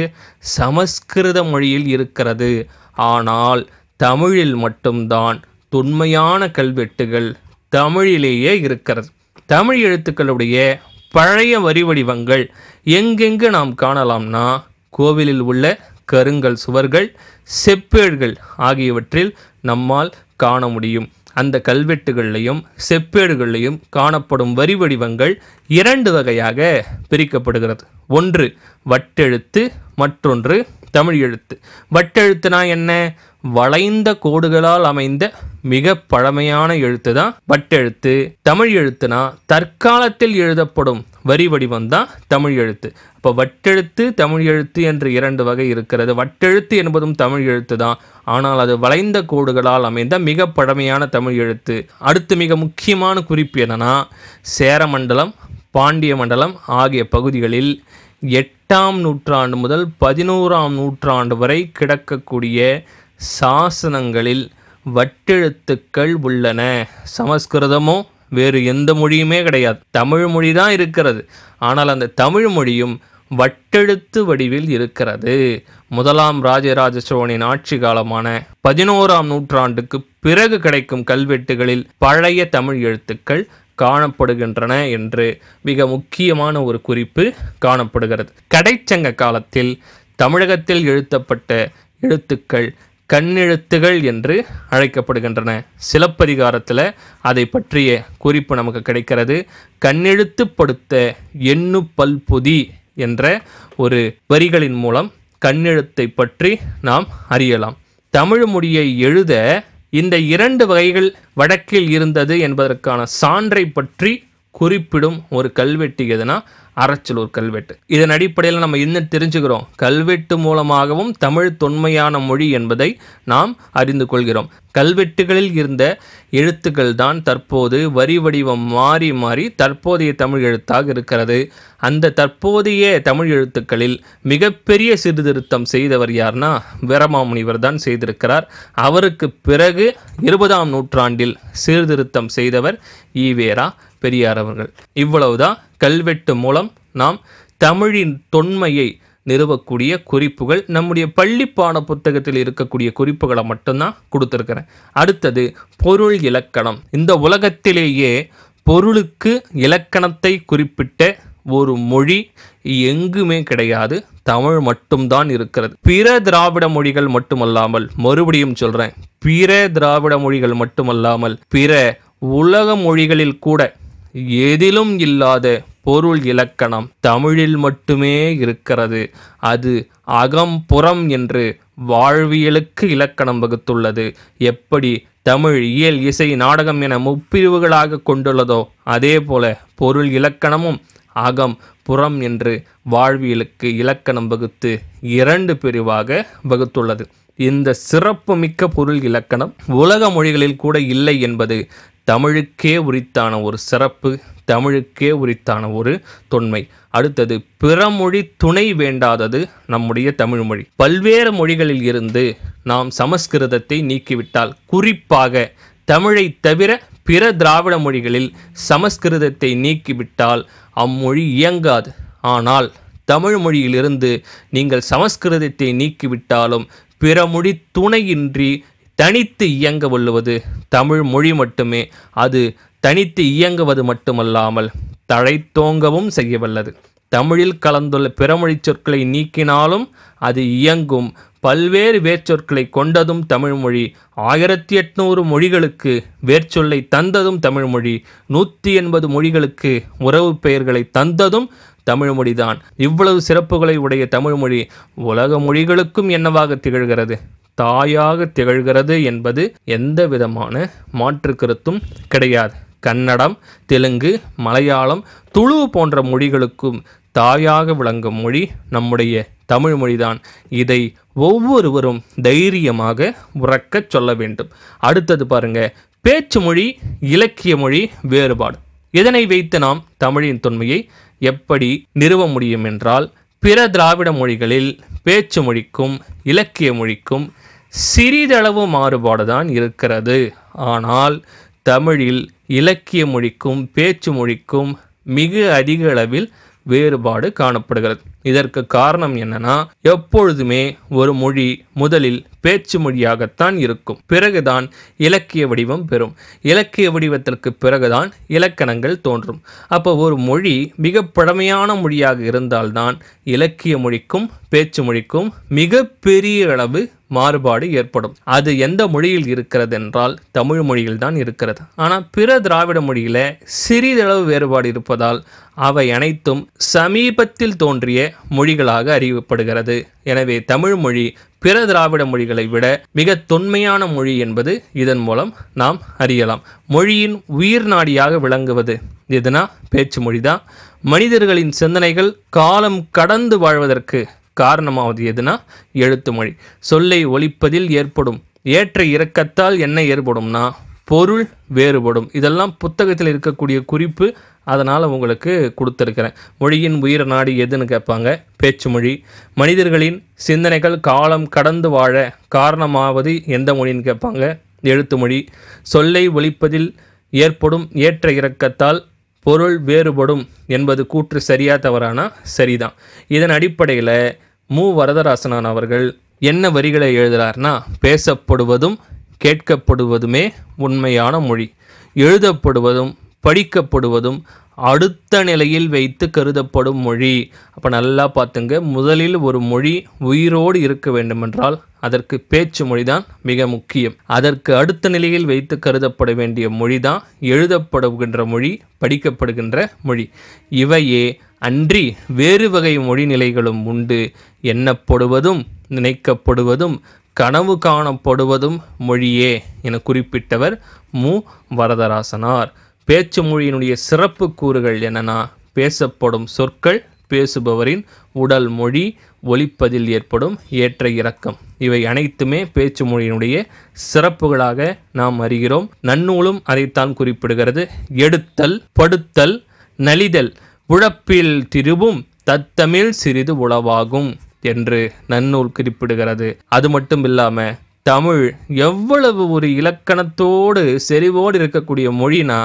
சமஸ்கிருத மொழியில் இருக்கிறது. ஆனால் தமிழில் மட்டும்தான் தொன்மையான கல்வெட்டுகள் தமிழிலேயே இருக்கிறது. தமிழ் எழுத்துக்களுடைய பழைய வரி வடிவங்கள் எங்கெங்கு நாம் காணலாம்னா கோவிலில் உள்ள கருங்கல் சுவர்கள், செப்பேடுகள் ஆகியவற்றில் நம்மால் காண முடியும். அந்த கல்வெட்டுகள்லையும் செப்பேடுகள்லையும் காணப்படும் வரி வடிவங்கள் 2 வகையாக பிரிக்கப்படுகிறது. ஒன்று வட்டெழுத்து, மற்றொன்று தமிழ் எழுத்து. வட்டெழுத்துனா என்ன? வளைந்த கோடுகளால் அமைந்த மிக பழமையான எழுத்து தான் வட்டெழுத்து. தமிழ் எழுத்துனா தற்காலத்தில் எழுதப்படும் வரி வடிவம் தான் தமிழ் எழுத்து. அப்போ வட்டெழுத்து, தமிழ் எழுத்து என்று 2 வகை இருக்கிறது. வட்டெழுத்து என்பதும் தமிழ் எழுத்து தான், ஆனால் அது வளைந்த கோடுகளால் அமைந்த மிக பழமையான தமிழ் எழுத்து. அடுத்து மிக முக்கியமான குறிப்பு என்னன்னா, சேரமண்டலம், பாண்டிய மண்டலம் ஆகிய பகுதிகளில் 8ஆம் நூற்றாண்டு முதல் 11ஆம் நூற்றாண்டு வரை கிடக்கக்கூடிய சாசனங்களில் வட்டெழுத்துக்கள் உள்ளன. சமஸ்கிருதமோ வேறு எந்த மொழியுமே கிடையாது, தமிழ் மொழி தான் இருக்கிறது. ஆனால் அந்த தமிழ் மொழியும் வட்டெழுத்து வடிவில் இருக்கிறது. முதலாம் ராஜராஜ சோழனின் ஆட்சி காலமான 11ஆம் நூற்றாண்டுக்கு பிறகு கிடைக்கும் கல்வெட்டுகளில் பழைய தமிழ் எழுத்துக்கள் காணப்படுகின்றன என்று மிக முக்கியமான ஒரு குறிப்பு காணப்படுகிறது. கடைச்சங்க காலத்தில் தமிழகத்தில் எழுத்தப்பட்ட எழுத்துக்கள் கண்ணெழுத்துகள் என்று அழைக்கப்படுகின்றன. சிலப்பதிகாரத்தில் அதை பற்றிய குறிப்பு நமக்கு கிடைக்கிறது. கண்ணெழுத்துப்படுத்த எண்ணு பல்பொதி என்ற ஒரு வரிகளின் மூலம் கண்ணெழுத்தை பற்றி நாம் அறியலாம். தமிழ் மொழியை எழுத இந்த 2 வகைகள் வடக்கில் இருந்தது என்பதற்கான சான்றை பற்றி குறிப்பிடும் ஒரு கல்வெட்டு எதுனா அறச்சலூர் கல்வெட்டு. இதன் அடிப்படையில் நம்ம இன்னும் தெரிஞ்சுக்கிறோம், கல்வெட்டு மூலமாகவும் தமிழ் தொன்மையான மொழி என்பதை நாம் அறிந்து கொள்கிறோம். கல்வெட்டுகளில் இருந்த எழுத்துக்கள் தான் தற்போது வரி வடிவம் மாறி மாறி தற்போதைய தமிழ் எழுத்தாக இருக்கிறது. அந்த தற்போதைய தமிழ் எழுத்துக்களில் மிகப்பெரிய சீர்திருத்தம் செய்தவர் யார்னா வீரமாமுனிவர் தான் செய்திருக்கிறார். அவருக்கு பிறகு 20ஆம் நூற்றாண்டில் சீர்திருத்தம் செய்தவர் ஈவேரா பெரியார் அவர்கள். இவ்வளவுதான் கல்வெட்டு மூலம் நாம் தமிழின் தொன்மையை நிறுவக்கூடிய குறிப்புகள். நம்முடைய பள்ளி பாட புத்தகத்தில் இருக்கக்கூடிய குறிப்புகளை மட்டும்தான் கொடுத்துருக்கிறேன். அடுத்தது பொருள் இலக்கணம். இந்த உலகத்திலேயே பொருளுக்கு இலக்கணத்தை குறிப்பிட்ட ஒரு மொழி எங்குமே கிடையாது, தமிழ் மட்டும்தான் இருக்கிறது. பிற திராவிட மொழிகள் மட்டுமல்லாமல், மறுபடியும் சொல்கிறேன், பிற திராவிட மொழிகள் மட்டுமல்லாமல் பிற உலக மொழிகளில் கூட எதிலும் இல்லாத பொருள் இலக்கணம் தமிழில் மட்டுமே இருக்கிறது. அது அகம் புறம் என்று வாழ்வியலுக்கு இலக்கணம் வகுத்துள்ளது. எப்படி தமிழ் இயல் இசை நாடகம் என முப்பிரிவுகளாக கொண்டுள்ளதோ அதே போல பொருள் இலக்கணமும் அகம் புறம் என்று வாழ்வியலுக்கு இலக்கணம் வகுத்து 2 பிரிவாக வகுத்துள்ளது. இந்த சிறப்பு மிக்க பொருள் இலக்கணம் உலக மொழிகளில் கூட இல்லை என்பது தமிழுக்கே உரித்தான ஒரு சிறப்பு, தமிழுக்கே உரித்தான ஒரு தொன்மை. அடுத்தது பிறமொழி துணை வேண்டாதது நம்முடைய தமிழ் மொழி. பல்வேறு மொழிகளில் இருந்து நாம் சமஸ்கிருதத்தை நீக்கிவிட்டால், குறிப்பாக தமிழை தவிர பிற திராவிட மொழிகளில் சமஸ்கிருதத்தை நீக்கிவிட்டால் அம்மொழி இயங்காது. ஆனால் தமிழ் மொழியிலிருந்து நீங்கள் சமஸ்கிருதத்தை நீக்கிவிட்டாலும் பிற மொழி துணையின்றி தனித்து இயங்க வல்லுவது தமிழ் மொழி மட்டுமே. அது தனித்து இயங்குவது மட்டுமல்லாமல் தழைத்தோங்கவும் செய்ய வல்லது. தமிழில் கலந்துள்ள பிறமொழி சொற்களை நீக்கினாலும் அது இயங்கும். பல்வேறு வேர்ச்சொற்களை கொண்டதும் தமிழ்மொழி. 1800 மொழிகளுக்கு வேர்ச்சொல்லை தந்ததும் தமிழ்மொழி. 180 மொழிகளுக்கு உறவு பெயர்களை தந்ததும் தமிழ்மொழிதான். இவ்வளவு சிறப்புகளை உடைய தமிழ்மொழி உலக மொழிகளுக்கும் என்னவாக திகழ்கிறது? தாயாக திகழ்கிறது என்பது எந்த விதமான மாற்று கருத்தும் கிடையாது. கன்னடம், தெலுங்கு, மலையாளம், துளு போன்ற மொழிகளுக்கும் தாயாக விளங்கும் மொழி நம்முடைய தமிழ் மொழிதான். இதை ஒவ்வொருவரும் தைரியமாக உறக்கச் சொல்ல வேண்டும். அடுத்தது பாருங்க, பேச்சு மொழி இலக்கிய மொழி வேறுபாடு. இதனை வைத்து நாம் தமிழின் தொன்மையை எப்படி நிறுவ முடியும் என்றால், பிற திராவிட மொழிகளில் பேச்சு மொழிக்கும் இலக்கிய மொழிக்கும் சிறிதளவு மாறுபாடு தான் இருக்கிறது. ஆனால் தமிழில் இலக்கிய மொழிக்கும் பேச்சு மொழிக்கும் மிக அதிக அளவில் வேறுபாடு காணப்படுகிறது. இதற்கு காரணம் என்னன்னா, எப்பொழுதுமே ஒரு மொழி முதலில் பேச்சு மொழியாகத்தான் இருக்கும். பிறகுதான் இலக்கிய வடிவம் பெறும். இலக்கிய வடிவத்திற்கு பிறகுதான் இலக்கணங்கள் தோன்றும். அப்போ ஒரு மொழி மிக பழமையான மொழியாக இருந்தால்தான் இலக்கிய மொழிக்கும் பேச்சு மொழிக்கும் மிக பெரிய அளவு மாறுபாடு ஏற்படும். அது எந்த மொழியில் இருக்கிறது என்றால் தமிழ் மொழியில் தான் இருக்கிறது. ஆனால் பிற திராவிட மொழியில் சிறிதளவு வேறுபாடு இருப்பதால் அவை அனைத்தும் சமீபத்தில் தோன்றிய மொழிகளாக அறியப்படுகிறது. எனவே தமிழ் மொழி பிற திராவிட மொழிகளை விட மிக தொன்மையான மொழி என்பது இதன் மூலம் நாம் அறியலாம். மொழியின் உயிர் நாடியாக விளங்குவது எதுனா பேச்சு மொழிதான். மனிதர்களின் சிந்தனைகள் காலம் கடந்து வாழ்வதற்கு காரணமாவது எதுனா எழுத்து மொழி. சொல்லை ஒலிப்பதில் ஏற்படும் ஏற்ற இறக்கத்தால் என்ன ஏற்படும்னா பொருள் வேறுபடும். இதெல்லாம் புத்தகத்தில் இருக்கக்கூடிய குறிப்பு, அதனால் உங்களுக்கு கொடுத்துருக்கிறேன். மொழியின் உயிர் நாடி எதுன்னு கேட்பாங்க, பேச்சு மொழி. மனிதர்களின் சிந்தனைகள் காலம் கடந்து வாழ காரணமாவது எந்த மொழின்னு கேட்பாங்க, எழுத்து மொழி. சொல்லை ஒலிப்பதில் ஏற்படும் ஏற்ற இறக்கத்தால் பொருள் வேறுபடும் என்பது கூற்று சரியா தவறானா சரிதான். இதன் அடிப்படையில் மு. வரதராசனான் அவர்கள் என்ன வரிகளை எழுதுகிறார்னா, பேசப்படுவதும் கேட்கப்படுவதுமே உண்மையான மொழி, எழுதப்படுவதும் படிக்கப்படுவதும் அடுத்த நிலையில் வைத்து கருதப்படும் மொழி. அப்போ நல்லா பார்த்துங்க, முதலில் ஒரு மொழி உயிரோடு இருக்க வேண்டுமென்றால் அதற்கு பேச்சு மொழி தான் மிக முக்கியம். அதற்கு அடுத்த நிலையில் வைத்து கருதப்பட வேண்டிய மொழி தான் எழுதப்படுகின்ற மொழி, படிக்கப்படுகின்ற மொழி. இவையே அன்றி வேறு வகை மொழி நிலைகளும் உண்டு. எண்ணப்படுவதும் நினைக்கப்படுவதும் கனவு காணப்படுவதும் மொழியே என குறிப்பிட்டவர் மு. வரதராசனார். பேச்சு மொழியினுடைய சிறப்பு கூறுகள் என்னன்னா, பேசப்படும் சொற்கள், பேசுபவரின் உடல் மொழி, ஒலிப்பதில் ஏற்படும் ஏற்ற இறக்கம், இவை அனைத்துமே பேச்சு மொழியினுடைய சிறப்புகளாக நாம் அறிகிறோம். நன்னூலும் அதைத்தான் குறிப்பிடுகிறது. எடுத்தல், படுத்தல், நலிதல், உழப்பில் திருவும் தத்தமிழ் சிறிது உளவாகும் என்று நன்னூல் குறிப்பிடுகிறது. அது மட்டும் இல்லாமல் தமிழ் எவ்வளவு ஒரு இலக்கணத்தோடு செறிவோடு இருக்கக்கூடிய மொழினா,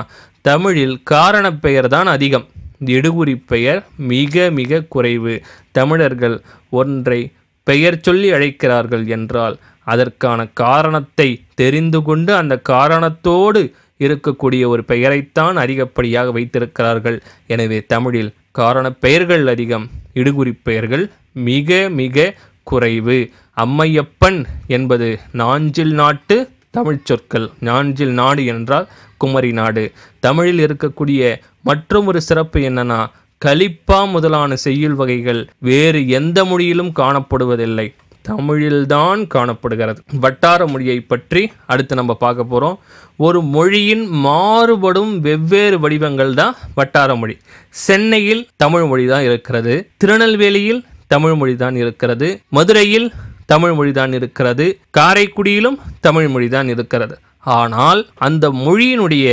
தமிழில் காரண பெயர் தான் அதிகம், இடுகுறி பெயர் மிக மிக குறைவு. தமிழர்கள் ஒன்றை பெயர் சொல்லி அழைக்கிறார்கள் என்றால் அதற்கான காரணத்தை தெரிந்து கொண்டு அந்த காரணத்தோடு இருக்கக்கூடிய ஒரு பெயரைத்தான் அதிகப்படியாக வைத்திருக்கிறார்கள். எனவே தமிழில் காரண பெயர்கள் அதிகம், இடுகுறி பெயர்கள் மிக மிக குறைவு. அம்மையப்பன் என்பது நாஞ்சில் நாட்டு தமிழ் சொற்கள். நாஞ்சில் நாடு என்றால் குமரி நாடு. தமிழில் இருக்கக்கூடிய மற்றும் ஒரு சிறப்பு என்னன்னா, கலிப்பா முதலான செய்யுள் வகைகள் வேறு எந்த மொழியிலும் காணப்படுவதில்லை, தமிழில்தான் காணப்படுகிறது. வட்டார மொழியை பற்றி அடுத்து நம்ம பார்க்க போகிறோம். ஒரு மொழியின் மாறுபடும் வெவ்வேறு வடிவங்கள் தான் வட்டார மொழி. சென்னையில் தமிழ் மொழி தான் இருக்கிறது, திருநெல்வேலியில் தமிழ் மொழி தான் இருக்கிறது, மதுரையில் தமிழ் மொழி தான் இருக்கிறது, காரைக்குடியிலும் தமிழ் மொழி தான் இருக்கிறது. ஆனால் அந்த மொழியினுடைய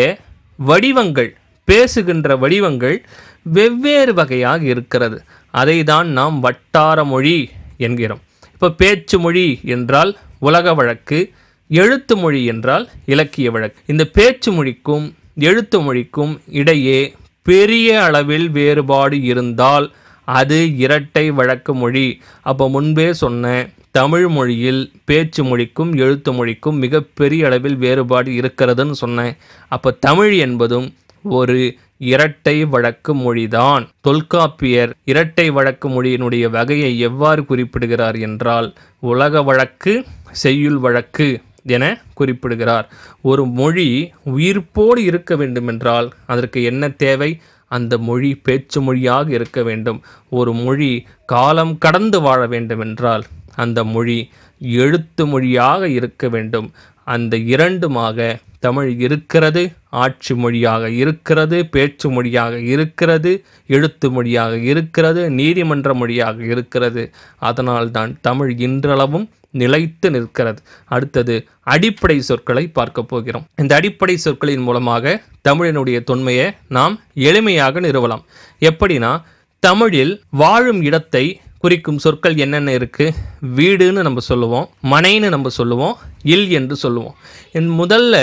வடிவங்கள், பேசுகின்ற வடிவங்கள் வெவ்வேறு வகையாக இருக்கிறது. அதை தான் நாம் வட்டார மொழி என்கிறோம். இப்போ பேச்சு மொழி என்றால் உலக வழக்கு, எழுத்து மொழி என்றால் இலக்கிய வழக்கு. இந்த பேச்சு மொழிக்கும் எழுத்து மொழிக்கும் இடையே பெரிய அளவில் வேறுபாடு இருந்தால் அது இரட்டை வழக்கு மொழி. அப்போ முன்பே சொன்ன தமிழ் மொழியில் பேச்சு மொழிக்கும் எழுத்து மொழிக்கும் மிகப்பெரிய அளவில் வேறுபாடு இருக்கிறதுன்னு சொன்னேன். அப்போ தமிழ் என்பதும் ஒரு இரட்டை வழக்கு மொழிதான். தொல்காப்பியர் இரட்டை வழக்கு மொழியினுடைய வகையை எவ்வாறு குறிப்பிடுகிறார் என்றால், உலக வழக்கு, செய்யுள் வழக்கு என குறிப்பிடுகிறார். ஒரு மொழி உயிர்ப்போடு இருக்க வேண்டுமென்றால் அதற்கு என்ன தேவை? அந்த மொழி பேச்சு மொழியாக இருக்க வேண்டும். ஒரு மொழி காலம் கடந்து வாழ வேண்டுமென்றால் அந்த மொழி எழுத்து மொழியாக இருக்க வேண்டும். அந்த இரண்டுமாக தமிழ் இருக்கிறது. ஆட்சி மொழியாக இருக்கிறது, பேச்சு மொழியாக இருக்கிறது, எழுத்து மொழியாக இருக்கிறது, நீதிமன்ற மொழியாக இருக்கிறது. அதனால்தான் தமிழ் இன்றளவும் நிலைத்து நிற்கிறது. அடுத்தது அடிப்படை சொற்களை பார்க்க போகிறோம். இந்த அடிப்படை சொற்களின் மூலமாக தமிழினுடைய தொன்மையை நாம் எளிமையாக நிறுவலாம். எப்படின்னா, தமிழில் வாழும் இடத்தை குறிக்கும் சொற்கள் என்னென்ன இருக்குது? வீடுன்னு நம்ம சொல்லுவோம், மனைன்னு நம்ம சொல்லுவோம், இல் என்று சொல்லுவோம். முதல்ல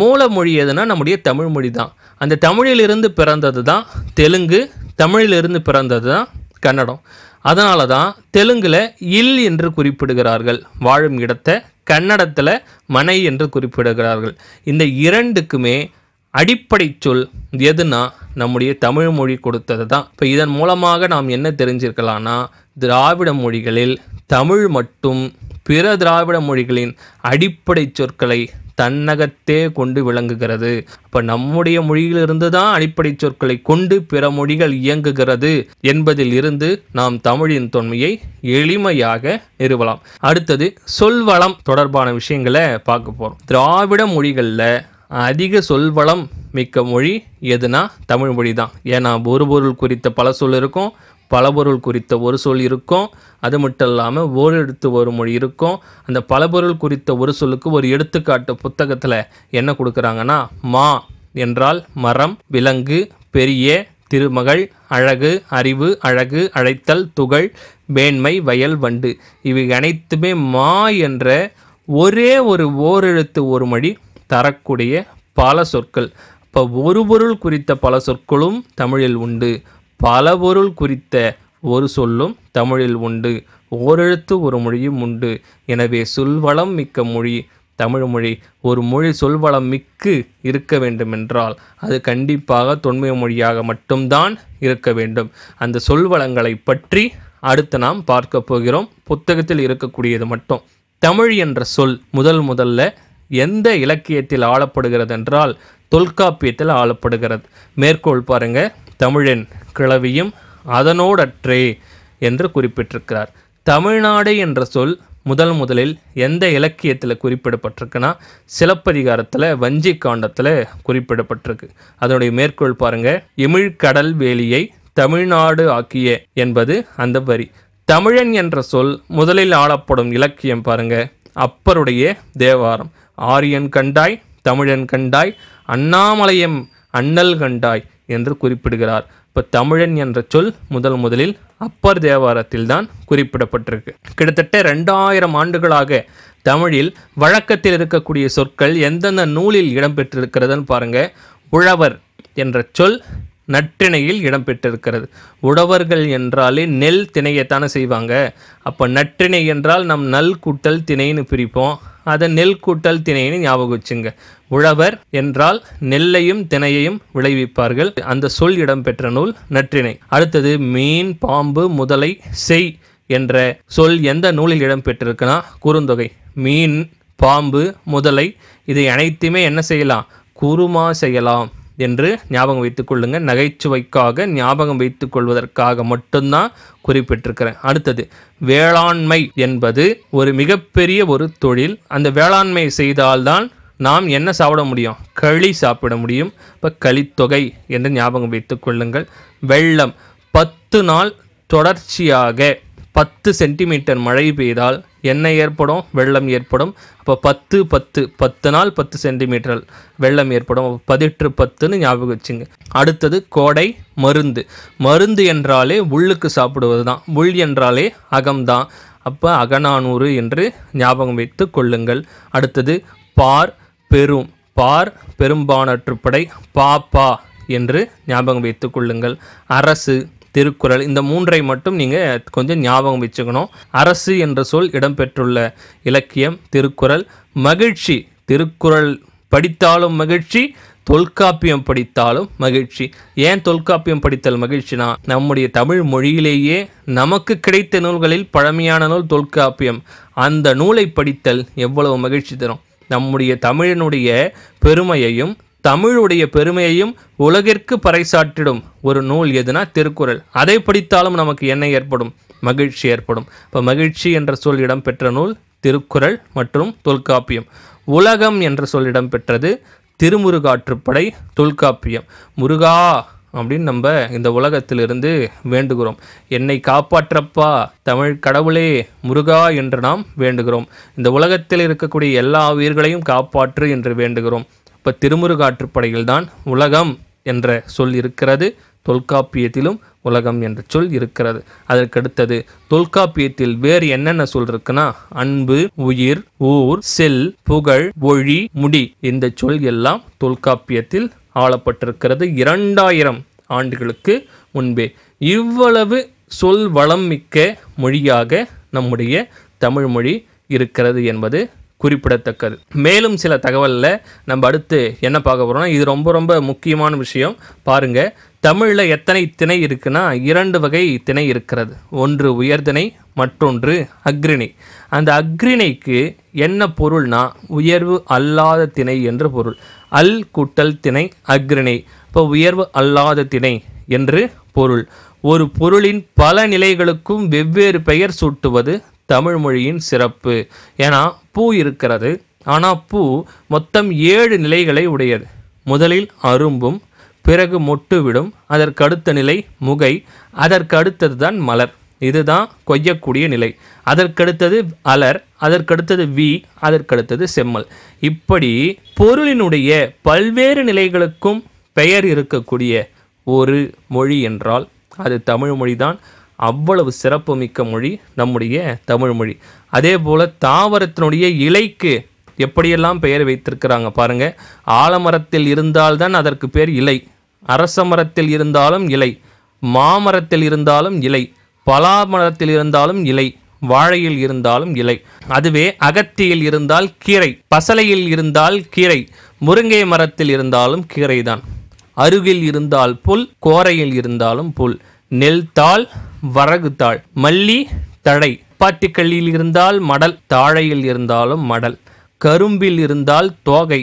மூல மொழி எதுனா நம்முடைய தமிழ் மொழி தான். அந்த தமிழிலிருந்து பிறந்தது தான் தெலுங்கு, தமிழிலிருந்து பிறந்தது தான் கன்னடம். அதனால தான் தெலுங்குல இல் என்று குறிப்பிடுகிறார்கள், வாழும் இடத்தை கன்னடத்தில் மனை என்று குறிப்பிடுகிறார்கள். இந்த இரண்டுக்குமே அடிப்படை சொல் எதுனா நம்முடைய தமிழ் மொழி கொடுத்தது தான். இப்போ இதன் மூலமாக நாம் என்ன தெரிஞ்சிருக்கலாம்னா, திராவிட மொழிகளில் தமிழ் மட்டும் பிற திராவிட மொழிகளின் அடிப்படை சொற்களை தன்னகத்தே கொண்டு விளங்குகிறது. அப்போ நம்முடைய மொழியிலிருந்து தான் அடிப்படை சொற்களை கொண்டு பிற மொழிகள் இயங்குகிறது என்பதில் இருந்து நாம் தமிழின் தொன்மையை எளிமையாக நிறுவலாம். அடுத்தது சொல்வளம் தொடர்பான விஷயங்களை பார்க்க போகிறோம். திராவிட மொழிகளில் அதிக சொல்வளம் மிக்க மொழி எதுனா தமிழ் மொழி தான். ஏன்னா ஒரு பொருள் குறித்த பல சொல் இருக்கும், பல பொருள் குறித்த ஒரு சொல் இருக்கும். அது மட்டும் இல்லாமல் ஒரு எழுத்து ஒரு மொழி இருக்கும். அந்த பல பொருள் குறித்த ஒரு சொல்லுக்கு ஒரு எடுத்துக்காட்டு புத்தகத்தில் என்ன கொடுக்குறாங்கன்னா, மா என்றால் மரம், விலங்கு, பெரிய, திருமகள், அழகு, அறிவு, அழகு, அழைத்தல், துகள், மேன்மை, வயல், வண்டு. இவை அனைத்துமே மா என்ற ஒரே ஒரு ஓரெழுத்து ஒரு மொழி தரக்கூடிய பல சொற்கள். இப்போ ஒரு பொருள் குறித்த பல சொற்களும் தமிழில் உண்டு, பல பொருள் குறித்த ஒரு சொல்லும் தமிழில் உண்டு, ஓரெழுத்து ஒரு மொழியும் உண்டு. எனவே சொல்வளம் மிக்க மொழி தமிழ் மொழி. ஒரு மொழி சொல்வளம் மிக்கு இருக்க வேண்டுமென்றால் அது கண்டிப்பாக தொன்மை மொழியாக மட்டும்தான் இருக்க வேண்டும். அந்த சொல்வளங்களை பற்றி அடுத்து நாம் பார்க்க போகிறோம். புத்தகத்தில் இருக்கக்கூடியது மட்டும். தமிழ் என்ற சொல் முதல்ல எந்த இலக்கியத்தில் ஆளப்படுகிறது என்றால் தொல்காப்பியத்தில் ஆளப்படுகிறது. மேற்கோள் பாருங்க, தமிழன் கிளவியும் அதனோடற்றே என்று குறிப்பிட்டிருக்கிறார். தமிழ்நாடு என்ற சொல் முதலில் எந்த இலக்கியத்தில் குறிப்பிடப்பட்டிருக்குன்னா சிலப்பதிகாரத்தில் வஞ்சி காண்டத்தில் குறிப்பிடப்பட்டிருக்கு. அதனுடைய மேற்கோள் பாருங்க, எமிழ்கடல் வேலியை தமிழ்நாடு ஆக்கிய என்பது அந்த வரி. தமிழன் என்ற சொல் முதலில் ஆளப்படும் இலக்கியம் பாருங்க, அப்பருடைய தேவாரம். ஆரியன் கண்டாய், தமிழன் கண்டாய், அண்ணாமலையம் அண்ணல் கண்டாய் என்று குறிப்பிடுகிறார். இப்போ தமிழன் என்ற சொல் முதலில் அப்பர் தேவாரத்தில் தான் குறிப்பிடப்பட்டிருக்கு. கிட்டத்தட்ட 2000 ஆண்டுகளாக தமிழில் வழக்கத்தில் இருக்கக்கூடிய சொற்கள் எந்தெந்த நூலில் இடம்பெற்றிருக்கிறதுன்னு பாருங்க. உழவர் என்ற சொல் நற்றிணையில் இடம்பெற்றிருக்கிறது. உழவர்கள் என்றாலே நெல் திணையத்தானே செய்வாங்க. அப்போ நற்றிணை என்றால் நம் நல் கூட்டல் திணைன்னு பிரிப்போம், அதை நெல் கூட்டல் திணைன்னு ஞாபகம் வச்சுங்க. உழவர் என்றால் நெல்லையும் திணையையும் விளைவிப்பார்கள். அந்த சொல் இடம்பெற்ற நூல் நற்றிணை. அடுத்தது மீன், பாம்பு, முதலை, செய் என்ற சொல் எந்த நூலில் இடம்பெற்றிருக்குன்னா குறுந்தொகை. மீன், பாம்பு, முதலை இதை அனைத்துமே என்ன செய்யலாம், குறுமா செய்யலாம் என்று ஞாபகம் வைத்துக் கொள்ளுங்க. நகைச்சுவைக்காக ஞாபகம் வைத்துக் கொள்வதற்காக மட்டும்தான் குறிப்பிட்டிருக்கிறேன். அடுத்தது வேளாண்மை என்பது ஒரு மிகப்பெரிய ஒரு தொழில். அந்த வேளாண்மை செய்தால்தான் நாம் என்ன சாப்பிட முடியும், களி சாப்பிட முடியும். இப்போ களித்தொகை என்று ஞாபகம் வைத்துக் கொள்ளுங்கள். வெள்ளம் 10 நாள் தொடர்ச்சியாக 10 சென்டிமீட்டர் மழை பெய்தால் என்ன ஏற்படும், வெள்ளம் ஏற்படும். அப்போ 10 நாள் 10 சென்டிமீட்டர் வெள்ளம் ஏற்படும். 18 ஞாபகம் வச்சுங்க. அடுத்தது கோடை மருந்து என்றாலே உள்ளுக்கு சாப்பிடுவது தான், உள் என்றாலே அகம்தான். அப்போ அகநானூறு என்று ஞாபகம் வைத்து கொள்ளுங்கள். அடுத்தது பெரும்பானற்றுப்படை பாப்பா என்று ஞாபகம் வைத்து கொள்ளுங்கள். அரசு, திருக்குறள் இந்த 3ஐ மட்டும் நீங்கள் கொஞ்சம் ஞாபகம் வச்சுக்கணும். அரசு என்ற சொல் இடம்பெற்றுள்ள இலக்கியம் திருக்குறள். மகிழ்ச்சி, திருக்குறள் படித்தாலும் மகிழ்ச்சி, தொல்காப்பியம் படித்தாலும் மகிழ்ச்சி. ஏன் தொல்காப்பியம் படித்தல் மகிழ்ச்சினா, நம்முடைய தமிழ் மொழியிலேயே நமக்கு கிடைத்த நூல்களில் பழமையான நூல் தொல்காப்பியம். அந்த நூலை படித்தல் எவ்வளவு மகிழ்ச்சி தரும். நம்முடைய தமிழனுடைய பெருமையையும் தமிழுடைய பெருமையையும் உலகிற்கு பறைசாற்றிடும் ஒரு நூல் எதுனா திருக்குறள். அதை படித்தாலும் நமக்கு என்ன ஏற்படும், மகிழ்ச்சி ஏற்படும். இப்போ மகிழ்ச்சி என்ற சொல் இடம்பெற்ற நூல் திருக்குறள் மற்றும் தொல்காப்பியம். உலகம் என்ற சொல் இடம்பெற்றது திருமுருகாற்றுப்படை, தொல்காப்பியம். முருகா அப்படின்னு நம்ம இந்த உலகத்திலிருந்து வேண்டுகிறோம். என்னை காப்பாற்றப்பா தமிழ் கடவுளே முருகா என்று நாம் வேண்டுகிறோம். இந்த உலகத்தில் இருக்கக்கூடிய எல்லா உயிர்களையும் காப்பாற்று என்று வேண்டுகிறோம். இப்போ திருமுருகாற்றுப்படையில் தான் உலகம் என்ற சொல் இருக்கிறது. தொல்காப்பியத்திலும் உலகம் என்ற சொல் இருக்கிறது. அதற்கடுத்தது தொல்காப்பியத்தில் வேறு என்னென்ன சொல் இருக்குன்னா, அன்பு, உயிர், ஊர், செல், புகழ், ஒழி, முடி இந்த சொல் எல்லாம் தொல்காப்பியத்தில் ஆளப்பட்டிருக்கிறது 2000 ஆண்டுகளுக்கு முன்பே. இவ்வளவு சொல் வளம் மிக்க மொழியாக நம்முடைய தமிழ் மொழி இருக்கிறது என்பது குறிப்பிடத்தக்கது. மேலும் சில தகவலில் நம்ம அடுத்து என்ன பார்க்க போகிறோம்னா, இது ரொம்ப ரொம்ப முக்கியமான விஷயம். பாருங்கள், தமிழில் எத்தனை திணை இருக்குன்னா 2 வகை திணை இருக்கிறது. ஒன்று உயர்திணை, மற்றொன்று அக்ரிணை. அந்த அக்ரிணைக்கு என்ன பொருள்னா உயர்வு அல்லாத திணை என்று பொருள். அல் கூட்டல் திணை அக்ரிணை. இப்போ உயர்வு அல்லாத திணை என்று பொருள். ஒரு பொருளின் பல நிலைகளுக்கும் வெவ்வேறு பெயர் சூட்டுவது தமிழ் மொழியின் சிறப்பு. ஏன்னா பூ இருக்கிறது, ஆனால் பூ மொத்தம் 7 நிலைகளை உடையது. முதலில் அரும்பும், பிறகு மொட்டு விடும், அதற்கடுத்த நிலை முகை, அதற்கடுத்தது தான் மலர், இதுதான் கொய்யக்கூடிய நிலை. அதற்கடுத்தது அலர், அதற்கடுத்தது வி, அதற்கடுத்தது செம்மல். இப்படி பொருளினுடைய பல்வேறு நிலைகளுக்கும் பெயர் இருக்கக்கூடிய ஒரு மொழி என்றால் அது தமிழ் மொழி தான். அவ்வளவு சிறப்பு மிக்க மொழி நம்முடைய தமிழ் மொழி. அதே போல் தாவரத்தினுடைய இலைக்கு எப்படியெல்லாம் பெயர் வைத்திருக்கிறாங்க பாருங்கள். ஆலமரத்தில் இருந்தால்தான் அதற்கு பேர் இலை, அரச மரத்தில் இருந்தாலும் இலை, மாமரத்தில் இருந்தாலும் இலை, பலாமரத்தில் இருந்தாலும் இலை, வாழையில் இருந்தாலும் இலை. அதுவே அகத்தியில் இருந்தால் கீரை, பசலையில் இருந்தால் கீரை, முருங்கை மரத்தில் இருந்தாலும் கீரை தான். அருகில் இருந்தால் புல், கோரையில் இருந்தாலும் புல், நெல் தாள், வரகு தாள், மல்லி தழை, பாட்டிக்கல்லில் இருந்தால் மடல், தாழையில் இருந்தாலும் மடல், கரும்பில் இருந்தால் தோகை,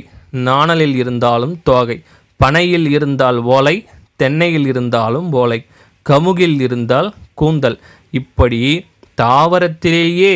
நாணலில் இருந்தாலும் தோகை, பனையில் இருந்தால் ஓலை, தென்னையில் இருந்தாலும் ஓலை, கமுகில் இருந்தால் கூந்தல். இப்படி தாவரத்திலேயே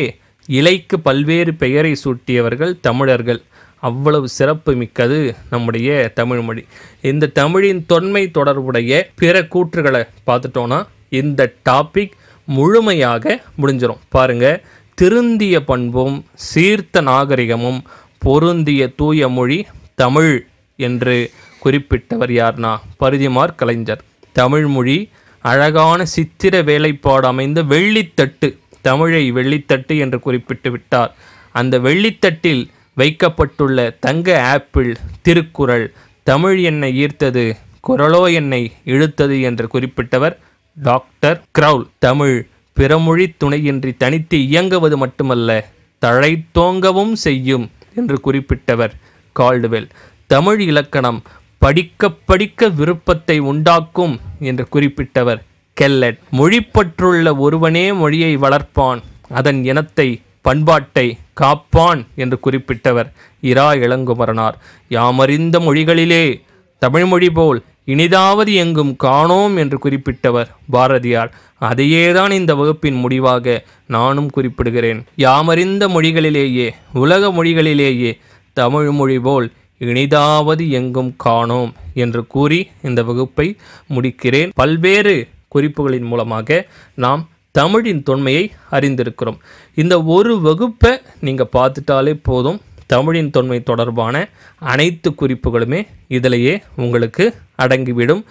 இலைக்கு பல்வேறு பெயரை சூட்டியவர்கள் தமிழர்கள். அவ்வளவு சிறப்பு மிக்கது நம்முடைய தமிழ்மொழி. இந்த தமிழின் தொன்மை தொடர்புடைய பிற கூற்றுகளை பார்த்துட்டோன்னா இந்த டாபிக் முழுமையாக முடிஞ்சிடும். பாருங்கள், திருந்திய பண்பும் சீர்த்த நாகரிகமும் பொருந்திய தூய மொழி தமிழ் என்று குறிப்பிட்டவர் யார்னா பரிதிமாற் கலைஞர். தமிழ்மொழி அழகான சித்திர வேலைப்பாடு அமைந்த வெள்ளித்தட்டு, தமிழை வெள்ளித்தட்டு என்று குறிப்பிட்டு விட்டார். அந்த வெள்ளித்தட்டில் வைக்கப்பட்டுள்ள தங்க ஆப்பிள் திருக்குறள் தமிழ் என்னை ஈர்த்தது, குரலோ என்னை இழுத்தது என்று குறிப்பிட்டவர் டாக்டர் கிரவுல். தமிழ் பிறமொழி துணையின்றி தனித்து இயங்குவது மட்டுமல்ல, தழைத்தோங்கவும் செய்யும் என்று குறிப்பிட்டவர் கால்டுவெல். தமிழ் இலக்கணம் படிக்க படிக்க விருப்பத்தை உண்டாக்கும் என்று குறிப்பிட்டவர் கெல்லட். மொழிப்பற்றுள்ள ஒருவனே மொழியை வளர்ப்பான், அதன் இனத்தை பண்பாட்டை காப்பான் என்று குறிப்பிட்டவர் இரா இளங்குமரனார். யாமறிந்த மொழிகளிலே தமிழ்மொழி போல் இனிதாவது எங்கும் காணோம் என்று குறிப்பிட்டவர் பாரதியார். அதையேதான் இந்த வகுப்பின் முடிவாக நானும் குறிப்பிடுகிறேன். யாமறிந்த மொழிகளிலேயே, உலக மொழிகளிலேயே தமிழ் மொழி போல் இனிதாவது எங்கும் காணோம் என்று கூறி இந்த வகுப்பை முடிக்கிறேன். பல்வேறு குறிப்புகளின் மூலமாக நாம் தமிழின் தொன்மையை அறிந்திருக்கிறோம். இந்த ஒரு வகுப்பை நீங்கள் பார்த்துட்டாலே போதும், தமிழின் தொன்மை தொடர்பான அனைத்து குறிப்புகளுமே இதிலேயே உங்களுக்கு அடங்கிவிடும்.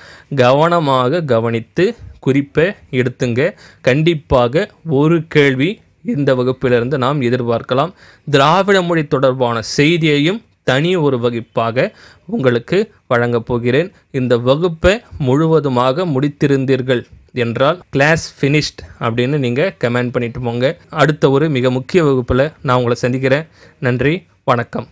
கவனமாக கவனித்து குறிப்பை எடுத்துங்க. கண்டிப்பாக ஒரு கேள்வி இந்த வகுப்பிலிருந்து நாம் எதிர்பார்க்கலாம். திராவிட மொழி தொடர்பான செய்தியையும் தனி ஒரு வகுப்பாக உங்களுக்கு வழங்கப் போகிறேன். இந்த வகுப்பை முழுவதுமாக முடித்திருந்தீர்கள் என்றால் கிளாஸ் ஃபினிஷ்ட் அப்படின்னு நீங்கள் கமெண்ட் பண்ணிட்டு போங்க. அடுத்த ஒரு மிக முக்கிய வகுப்பில் நான் உங்களை சந்திக்கிறேன். நன்றி, வணக்கம்.